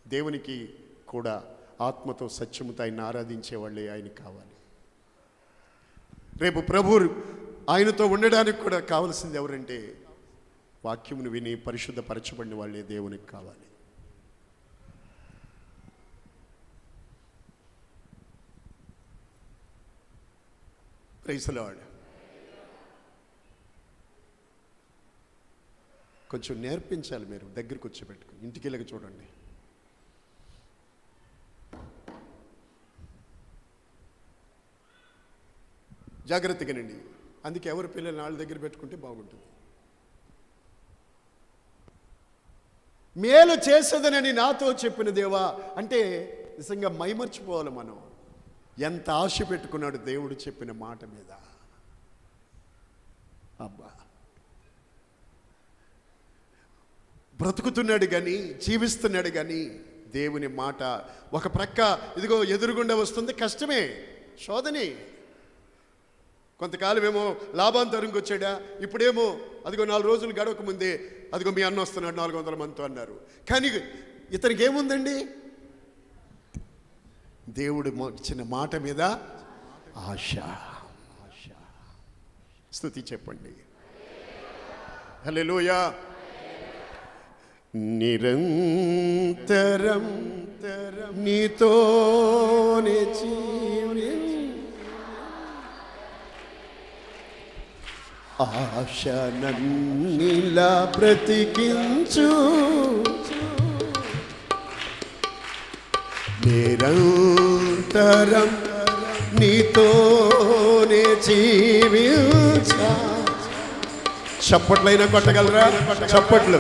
దేవునికి కూడా ఆత్మతో సత్యముతో ఆయన ఆరాధించే వాళ్ళే ఆయన కావాలి. రేపు ప్రభు ఆయనతో ఉండడానికి కూడా కావాల్సింది ఎవరంటే వాక్యమును విని పరిశుద్ధపరచబడిన వాళ్ళే దేవునికి కావాలి. Praise the lord. కొంచెం నేర్పించాలి. మీరు దగ్గరికి వచ్చి పెట్టుకుని ఇంటికి వెళ్ళక చూడండి. జాగ్రత్తగానండి. అందుకే ఎవరి పిల్లలు వాళ్ళ దగ్గర పెట్టుకుంటే బాగుంటుంది. మేలు చేసేదనని నాతో చెప్పిన దేవా అంటే నిజంగా మైమర్చిపోవాలి మనం. ఎంత ఆశ పెట్టుకున్నాడు దేవుడు చెప్పిన మాట మీద. అబ్బా, బ్రతుకుతున్నాడు కానీ, జీవిస్తున్నాడు కానీ దేవుని మాట ఒక ప్రక్క ఇదిగో ఎదురుగుండా వస్తుంది. కష్టమే, శోధనే. కొంతకాలం ఏమో లాభాంతరంకి వచ్చాడా, ఇప్పుడేమో అదిగో 4 రోజులు గడవక ముందే అదిగో మీ అన్న వస్తున్నాడు 400 మందితో అన్నారు. కానీ ఇతనికి ఏముందండి? దేవుడు ఇచ్చిన మాట మీద ఆశ. స్తుతి చెప్పండి. హల్లెలూయా. నిరంతరం నీతోనే ఆశ నన్నిలా బ్రతికించు, నిరంతరం నీతోనే జీవించా. చప్పట్లైనా కొట్టగలరా? చప్పట్లు.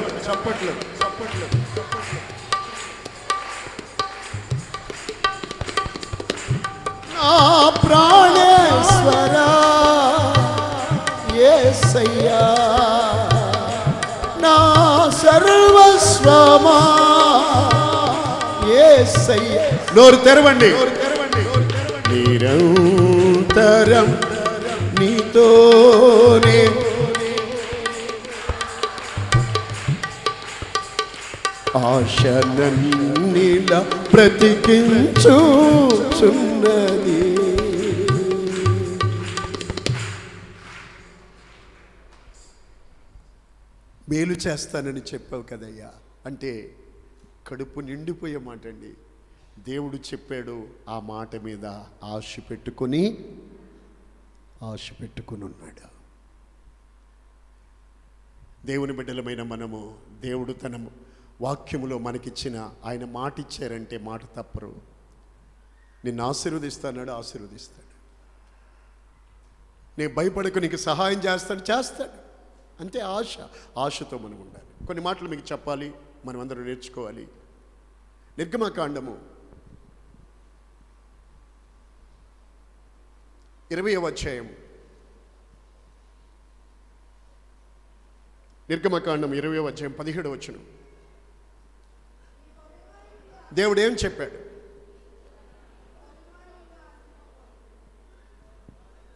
నా ప్రాణేశ్వరా యేసయ్యా, నా సర్వస్వమా యేసయ్యా. నోరు తెరవండి. నిరంతరం నీతోనే ఆశ నన్నిలా బ్రతికించుచున్నది. మేలు చేస్తానని చెప్పావు కదయ్యా అంటే కడుపు నిండిపోయే మాట అండి. దేవుడు చెప్పాడు, ఆ మాట మీద ఆశ పెట్టుకుని ఉన్నాడు. దేవుని బిడ్డలమైన మనము, దేవుడు తన వాక్యములో మనకిచ్చిన ఆయన మాట ఇచ్చారంటే మాట తప్పరు. నిన్ను ఆశీర్వదిస్తాడు. నేను భయపడకు, నీకు సహాయం చేస్తాడు. అంతే ఆశతో మనం ఉండాలి. కొన్ని మాటలు మీకు చెప్పాలి, మనం అందరూ నేర్చుకోవాలి. నిర్గమకాండము 20వ అధ్యాయం. నిర్గమకాండం 20వ అధ్యాయం 17వ వచనం. దేవుడు ఏం చెప్పాడు?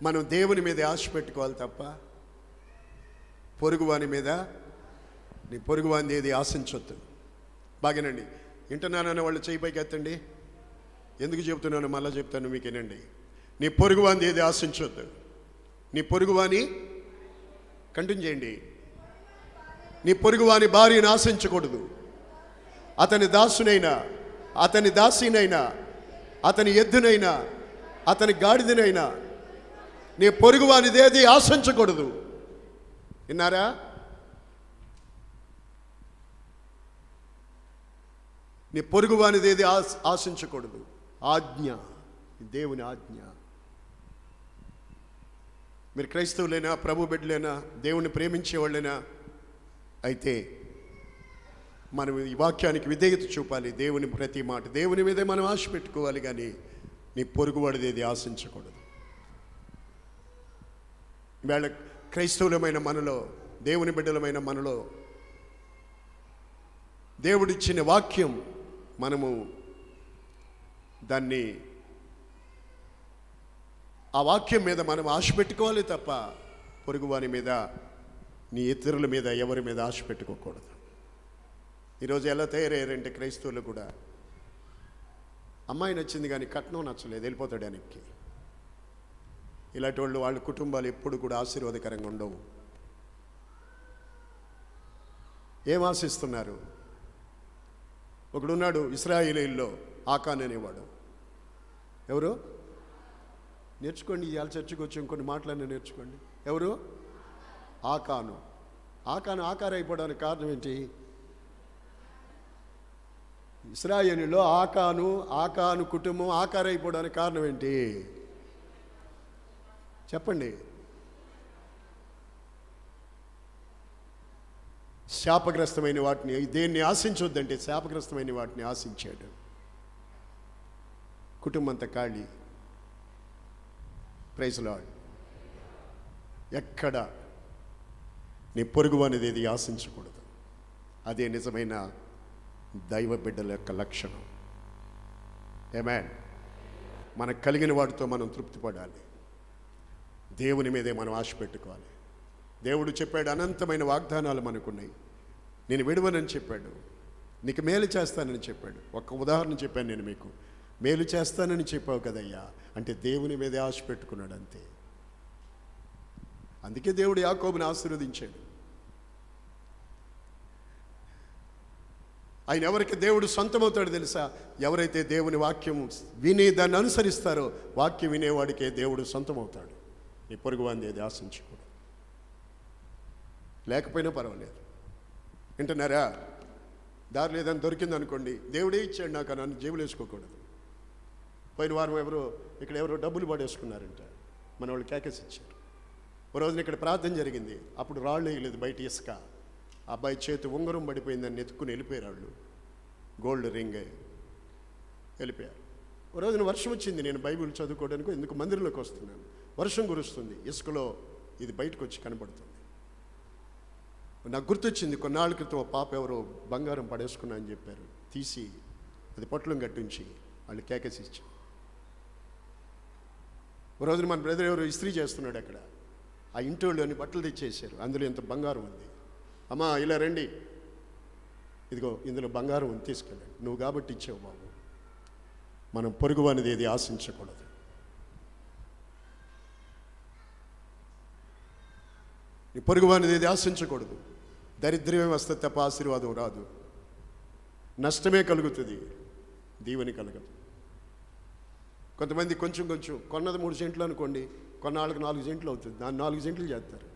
మనం దేవుని మీద ఆశ పెట్టుకోవాలి తప్ప పొరుగువాని మీద, నీ పొరుగువాని ఏది ఆశించొద్దు. బాగానండి. వింటున్నానన్న వాళ్ళు చేయి పైకి ఎత్తండి. ఎందుకు చెబుతున్నాను మళ్ళీ చెప్తాను మీకేనండి. నీ పొరుగువాని ఏది ఆశించొద్దు. నీ పొరుగువాని కంటిన్యూ చేయండి. నీ పొరుగువాని భార్యను ఆశించకూడదు. అతని దాసునైనా, అతని దాసినైనా, అతని ఎద్దునైనా, అతని గాడిదనైనా నీ పొరుగువానిదేది ఆశించకూడదు. విన్నారా? నీ పొరుగువానిదేది ఆశించకూడదు. ఆజ్ఞ, దేవుని ఆజ్ఞ. మీరు క్రైస్తవులైనా, ప్రభు బిడ్డలైనా, దేవుని ప్రేమించేవాళ్ళైనా అయితే మనం ఈ వాక్యానికి విధేయత చూపాలి. దేవుని ప్రతి మాట, దేవుని మీదే మనం ఆశ పెట్టుకోవాలి. కానీ నీ పొరుగువాడిదేది ఆశించకూడదు. వేళ క్రైస్తవులమైన మనలో, దేవుని బిడ్డలమైన మనలో దేవుడిచ్చిన వాక్యం, మనము దాన్ని, ఆ వాక్యం మీద మనం ఆశ పెట్టుకోవాలి తప్ప పొరుగువాని మీద, నీ ఇతరుల మీద, ఎవరి మీద ఆశ పెట్టుకోకూడదు. ఈరోజు ఎలా తయారయ్యారంటే క్రైస్తవులు కూడా, అమ్మాయి నచ్చింది కానీ కట్నం నచ్చలేదు, వెళ్ళిపోతాడు వెనక్కి. ఇలాంటి వాళ్ళు, వాళ్ళ కుటుంబాలు ఎప్పుడు కూడా ఆశీర్వాదకరంగా ఉండవు. ఏం ఆశిస్తున్నారు? ఒకడున్నాడు ఇశ్రాయేలీయుల్లో, ఆకాన్ అనేవాడు. ఎవరు? నేర్చుకోండి. ఇవాళ చర్చకు వచ్చి ఇంకొన్ని మాటలన్నీ నేర్చుకోండి. ఎవరు? ఆకాను. ఆకారు అయిపోవడానికి కారణం ఏంటి? ఇశ్రాయేలులో ఆకాను కుటుంబం ఆకారు అయిపోవడానికి కారణం ఏంటి? చెప్పండి. శాపగ్రస్తమైన వాటిని, దేన్ని ఆశించొద్దంటే శాపగ్రస్తమైన వాటిని ఆశించాడు. కుటుంబం అంతా ఖాళీ. Praise lord. ఎక్కడ నీ పొరుగు అనేది ఏది ఆశించకూడదు. అదే నిజమైన దైవ బిడ్డల యొక్క లక్షణం. ఆమేన్. మనకు కలిగిన వాటితో మనం తృప్తి పడాలి. దేవుని మీదే మనం ఆశ పెట్టుకోవాలి. దేవుడు చెప్పాడు, అనంతమైన వాగ్దానాలు మనకున్నాయి, నేను విడువనని చెప్పాడు. నీకు మేలు చేస్తానని చెప్పాడు. ఒక ఉదాహరణ చెప్పాను నేను మీకు. మేలు చేస్తానని చెప్పావు కదయ్యా అంటే దేవుని మీద ఆశ పెట్టుకున్నాడు అంతే. అందుకే దేవుడు యాకోబుని ఆశీర్వదించాడు. ఆయన ఎవరికి దేవుడు సొంతమవుతాడు తెలుసా? ఎవరైతే దేవుని వాక్యం విని దాన్ని అనుసరిస్తారో వాక్యం వినేవాడికే దేవుడు సొంతమవుతాడు. నీ పొరుగు వాంది ఏది ఆశించకూడదు. లేకపోయినా పర్వాలేదు. వింటున్నారా? దారి లేదని దొరికింది అనుకోండి, దేవుడే ఇచ్చాడు నాకు అని జేబులు వేసుకోకూడదు. పోయిన వారం ఎవరో డబ్బులు పడేసుకున్నారంట. మన వాళ్ళు కేకేసి ఇచ్చారు. ఓ రోజున ఇక్కడ ప్రార్థన జరిగింది. అప్పుడు రాళ్ళు వేయలేదు, బయట ఇసుక. అబ్బాయి చేతి ఉంగరం పడిపోయిందని ఎత్తుకుని వెళ్ళిపోయారు వాళ్ళు. గోల్డ్ రింగ్ వెళ్ళిపోయారు. ఓ రోజున వర్షం వచ్చింది. నేను బైబిల్ చదువుకోవడానికి ఎందుకు మందిరంలోకి వస్తున్నాను. వర్షం కురుస్తుంది. ఇసుకలో ఇది బయటకు వచ్చి కనబడుతుంది. నాకు గుర్తొచ్చింది, కొన్నాళ్ళ క్రితం పాప ఎవరో బంగారం పడేసుకున్నా అని చెప్పారు. తీసి అది పొట్లం కట్టించి వాళ్ళు కేకేసి ఇచ్చారు. ఓ రోజున మన బ్రదర్ ఎవరో ఇస్త్రీ చేస్తున్నాడు అక్కడ. ఆ ఇంటి వాళ్ళని బట్టలు తెచ్చేసారు. అందులో ఎంత బంగారం ఉంది. అమ్మా ఇలా రండి, ఇదిగో ఇందులో బంగారం ఉంది, తీసుకెళ్ళండి. నువ్వు కాబట్టి ఇచ్చావు బాబు. మనం పొరుగు అనేది ఏది ఆశించకూడదు. నీ పొరుగు అనేది ఏది ఆశించకూడదు. దరిద్రమే వస్తే తప్ప ఆశీర్వాదం రాదు. నష్టమే కలుగుతుంది, దీవెని కలగదు. కొంతమంది కొంచెం కొన్నది 3 సెంట్లు అనుకోండి, కొన్నాళ్ళకి 4 సెంట్లు అవుతుంది. దాన్ని 4 సెంట్లు చేస్తారు.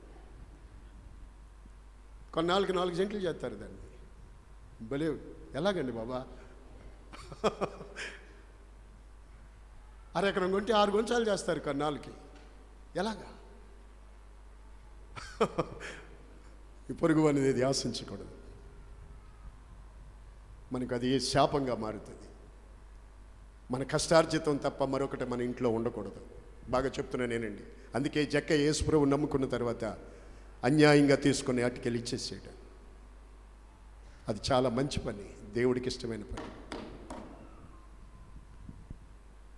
కొన్నాళ్ళకి 4 సెంట్లు చేస్తారు దాన్ని. భలే ఎలాగండి బాబా? అరెకరం కొంటే 6 గుంచాలు చేస్తారు కొన్నాళ్ళకి. ఎలాగా? ఈ పొరుగు అనేది ఆశించకూడదు. మనకు అది శాపంగా మారుతుంది. మన కష్టార్జితం తప్ప మరొకటి మన ఇంట్లో ఉండకూడదు. బాగా చెప్తున్నా నేనండి. అందుకే జక్కయ్య యేసు ప్రభువు నమ్ముకున్న తర్వాత అన్యాయంగా తీసుకుని అటుకెళ్ళి ఇచ్చేసాడు. అది చాలా మంచి పని, దేవుడికి ఇష్టమైన పని.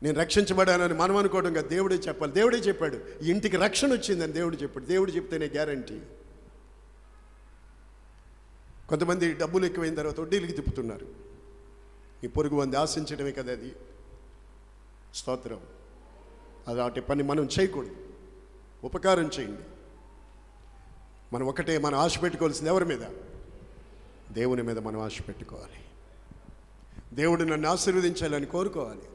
నేను రక్షించబడానని మనం అనుకోవడం కాదు, దేవుడే చెప్పాలి. దేవుడే చెప్పాడు, ఈ ఇంటికి రక్షణ వచ్చిందని దేవుడు చెప్పాడు. దేవుడు చెప్తేనే గ్యారంటీ. కొంతమంది డబ్బులు ఎక్కువైన తర్వాత వడ్డీలకి తిప్పుతున్నారు. ఈ పొరుగు మంది ఆశించడమే కదా అది. స్తోత్రం. అలాంటి పని మనం చేయకూడదు. ఉపకారం చేయండి. మనం ఆశ పెట్టుకోవాల్సింది ఎవరి మీద? దేవుని మీద మనం ఆశ పెట్టుకోవాలి. దేవుడు నన్ను ఆశీర్వదించాలని కోరుకోవాలి.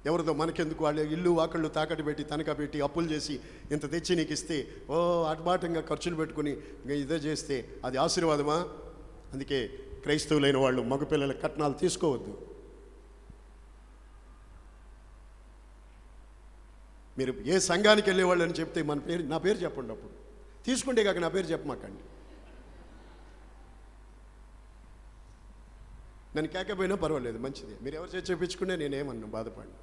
ఎవరితో మనకెందుకు? వాళ్ళ ఇల్లు వాకళ్ళు తాకట్టు పెట్టి తనఖా పెట్టి అప్పులు చేసి ఇంత తెచ్చి నీకు ఇస్తే అడ్బాటంగా ఖర్చులు పెట్టుకుని ఇదే చేస్తే అది ఆశీర్వాదమా? అందుకే క్రైస్తవులైన వాళ్ళు మగపిల్లల కట్నాలు తీసుకోవద్దు. మీరు ఏ సంఘానికి వెళ్ళేవాళ్ళు అని చెప్తే నా పేరు చెప్పండి. అప్పుడు తీసుకుంటే కాక నా పేరు చెప్పమాకండి. నన్ను కేకపోయినా పర్వాలేదు, మంచిది. మీరు ఎవరు చేసి చెప్పించుకుంటే నేనేమన్నా బాధపడి.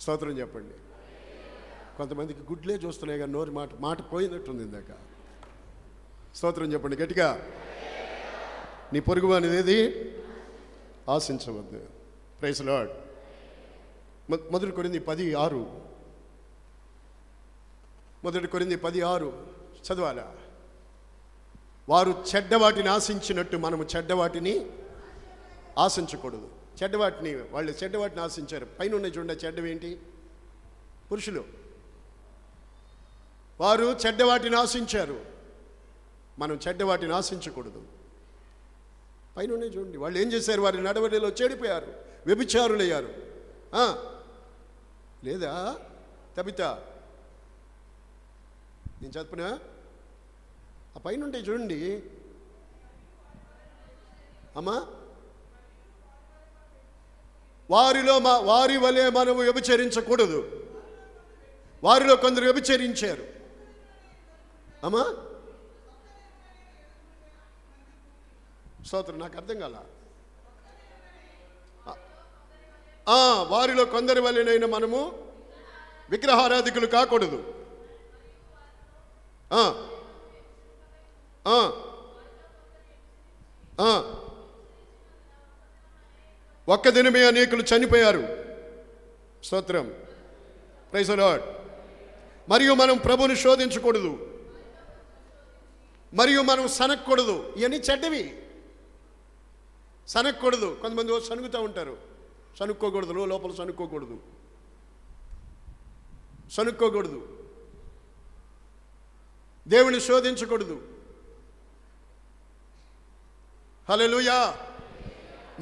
స్తోత్రం చెప్పండి. కొంతమందికి గుడ్లే చూస్తున్నాయి కానీ నోరు మాట పోయినట్టుంది ఇందాక. స్తోత్రం చెప్పండి గట్టిగా. నీ పొరుగు అనేది ఆశించవద్దు. Praise lord. మొదటి కొరింథీ 10:6. మొదటి కొరింథీ 10:6 చదవాలా? వారు చెడ్డవాటిని ఆశించినట్టు మనము చెడ్డవాటిని ఆశించకూడదు. వాళ్ళు చెడ్డవాటిని ఆశించారు. పైన ఉన్నాయి చూడండి, చెడ్డవేంటి? పురుషులు. వారు చెడ్డవాటిని ఆశించారు, మనం చెడ్డవాటిని ఆశించకూడదు. పైన ఉన్నాయి చూడండి. వాళ్ళు ఏం చేశారు? వారి నడవడిలో చెడిపోయారు, వ్యభిచారులయ్యారు. లేదా తబిత నేను చదువునా? ఆ పైన ఉంటాయి చూడండి అమ్మా. వారి వలె మనము వ్యభిచరించకూడదు. వారిలో కొందరు వ్యభిచరించారు. అమ్మా స్తోత్రం. నాకు అర్థం కాల. వారిలో కొందరి వలెనైనా మనము విగ్రహారాధికులు కాకూడదు. ఒక్క దినమే అనేకులు చనిపోయారు. స్తోత్రం. Praise the lord. మరియు మనం ప్రభువుని శోధించకూడదు. మరియు మనం సనక్కూడదు. ఇవన్నీ చెడ్డవి, సనక్కూడదు. కొంతమంది సనుగుతూ ఉంటారు. సనుక్కోకూడదు, లోపల సనుక్కోకూడదు, సనుక్కోకూడదు, దేవుని శోధించకూడదు. హల్లెలూయా.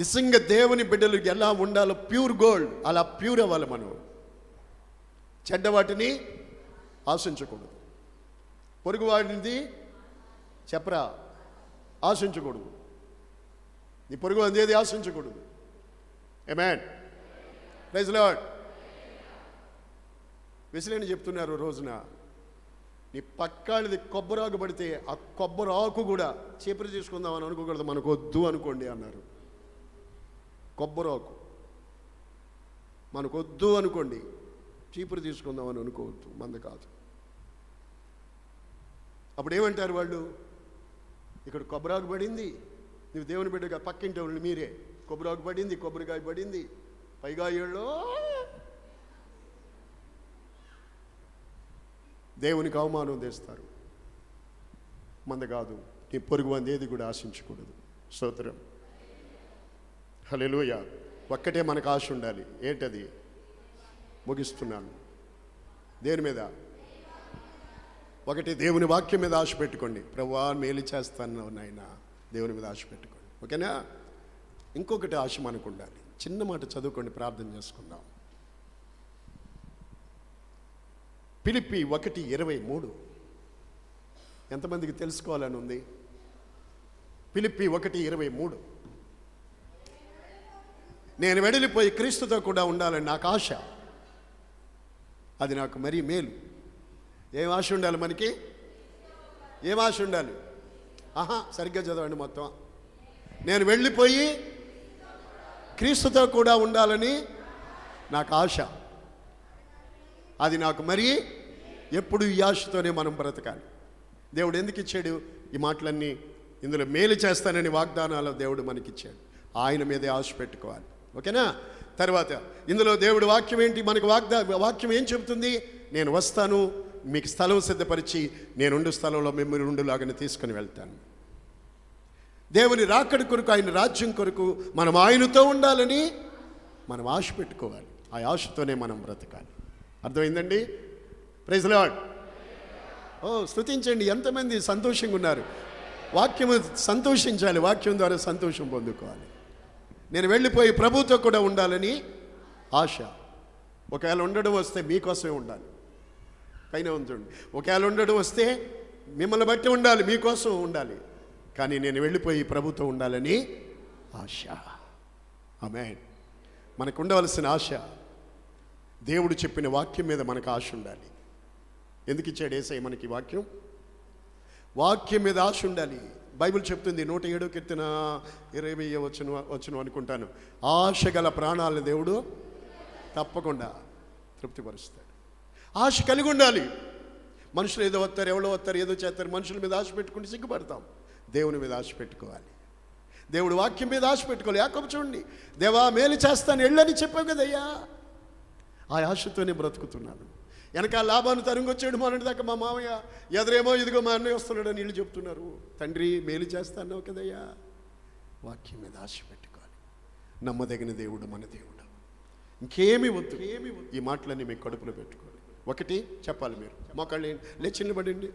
నిజంగా దేవుని బిడ్డలు ఎలా ఉండాలో, ప్యూర్ గోల్డ్, అలా ప్యూర్ అవ్వాలి మనం. చెడ్డ వాటిని ఆశించకూడదు. పొరుగు వాడిని చెప్పరా, ఆశించకూడదు. నీ పొరుగు అందేది ఆశించకూడదు. ఆమేన్. Praise lord. విసిలేని చెప్తున్నారు రోజున, నీ పక్కాడిది కొబ్బరాకు పడితే ఆ కొబ్బరి ఆకు కూడా చీపురు తీసుకుందామని అనుకోకూడదు. మనకు వద్దు అనుకోండి అన్నారు. కొబ్బరాకు మనకు వద్దు అనుకోండి, చీపురు తీసుకుందామని అనుకోవద్దు, మంద కాదు. అప్పుడు ఏమంటారు వాళ్ళు, ఇక్కడ కొబ్బరాకు పడింది, నువ్వు దేవుని బిడ్డగా, పక్కింటి వాళ్ళు మీరే, కొబ్బరాకు పడింది, కొబ్బరికాయ పడింది, పైగా ఏళ్ళో దేవునికి అవమానం తెస్తారు. మంద కాదు. నీ పొరుగు అందేది కూడా ఆశించకూడదు. స్తోత్రం. హల్లెలూయా. ఒక్కటే మనకు ఆశ ఉండాలి. ఏంటది? ముగిస్తున్నాను. దేని మీద? ఒకటి, దేవుని వాక్యం మీద ఆశ పెట్టుకోండి. ప్రభువా మేలు చేస్తాను నాయన, దేవుని మీద ఆశ పెట్టుకోండి. ఓకేనా? ఇంకొకటి ఆశ మనకు ఉండాలి. చిన్న మాట చదువుకోండి, ప్రార్థన చేసుకుందాం. ఫిలిప్పీ 1:23 ఎంతమందికి తెలుసుకోవాలని ఉంది? ఫిలిప్పీ 1:23 నేను వెడలిపోయి క్రీస్తుతో కూడా ఉండాలని నాకు ఆశ, అది నాకు మరీ మేలు. ఏం ఆశ ఉండాలి మనకి? ఏం ఆశ ఉండాలి? సరిగ్గా చదవండి మొత్తం. నేను వెళ్ళిపోయి క్రీస్తుతో కూడా ఉండాలని నాకు ఆశ, అది నాకు మరీ. ఎప్పుడు ఈ ఆశతోనే మనం బ్రతకాలి. దేవుడు ఎందుకు ఇచ్చాడు ఈ మాటలన్నీ? ఇందులో మేలు చేస్తానని వాగ్దానాలు దేవుడు మనకిచ్చాడు. ఆయన మీదే ఆశ పెట్టుకోవాలి. ఓకేనా? తర్వాత ఇందులో దేవుడు వాక్యం ఏంటి? మనకు వాక్యం ఏం చెబుతుంది? నేను వస్తాను, మీకు స్థలం సిద్ధపరిచి నేనుండు స్థలంలో మిమ్మల్ని ఉండులాగానే తీసుకుని వెళ్తాను. దేవుని రాకడ కొరకు, ఆయన రాజ్యం కొరకు మనం ఆయనతో ఉండాలని మనం ఆశ పెట్టుకోవాలి. ఆ ఆశతోనే మనం బ్రతకాలి. అర్థమైందండి? Praise lord. స్తుతించండి. ఎంతమంది సంతోషంగా ఉన్నారు? వాక్యము సంతోషించాలి, వాక్యం ద్వారా సంతోషం పొందుకోవాలి. నేను వెళ్ళిపోయి ప్రభుతో కూడా ఉండాలని ఆశ. ఒకవేళ ఉండడం వస్తే మీకోసమే ఉండాలి. పైన ఉంచండి. ఒకవేళ ఉండడం వస్తే మిమ్మల్ని బట్టి ఉండాలి, మీకోసం ఉండాలి. కానీ నేను వెళ్ళిపోయి ప్రభుతో ఉండాలని ఆశ. ఆమేన్. మనకు ఉండవలసిన ఆశ, దేవుడు చెప్పిన వాక్యం మీద మనకు ఆశ ఉండాలి. ఎందుకు ఇచ్చాడు యేసయ్య మనకి వాక్యం? వాక్యం మీద ఆశ ఉండాలి. బైబిల్ చెప్తుంది 107 కీర్తన 20 వచనం అనుకుంటాను, ఆశ గల ప్రాణాలను దేవుడు తప్పకుండా తృప్తిపరుస్తాడు. ఆశ కలిగి ఉండాలి. మనుషులు ఏదో వస్తారు, ఎవరో వస్తారు, ఏదో చేస్తారు. మనుషుల మీద ఆశ పెట్టుకుంటే సిగ్గుపడతాం. దేవుని మీద ఆశ పెట్టుకోవాలి. దేవుడు వాక్యం మీద ఆశ పెట్టుకోవాలి. యాకోబు చూడండి, దేవా మేలు చేస్తాను ఎళ్ళని చెప్పావు కదయ్యా, ఆ ఆశతోనే బ్రతుకుతున్నాను. వెనకాల లాభాన్ని తరుంగొచ్చాడు మొన్నటి దాకా మా మామయ్య, ఎదురేమో ఇదిగో మా అన్నయ్య వస్తున్నాడని వీళ్ళు చెప్తున్నారు. తండ్రి మేలు చేస్తాను కదయ్యా. వాక్యం మీద ఆశ పెట్టుకోవాలి. నమ్మదగిన దేవుడు మన దేవుడు. ఇంకేమీ వద్దు. ఈ మాటలన్నీ మీకు కడుపులో పెట్టుకోవాలి. ఒకటి చెప్పాలి, మీరు మోకాళ్ళు లేచి నిలబడండి.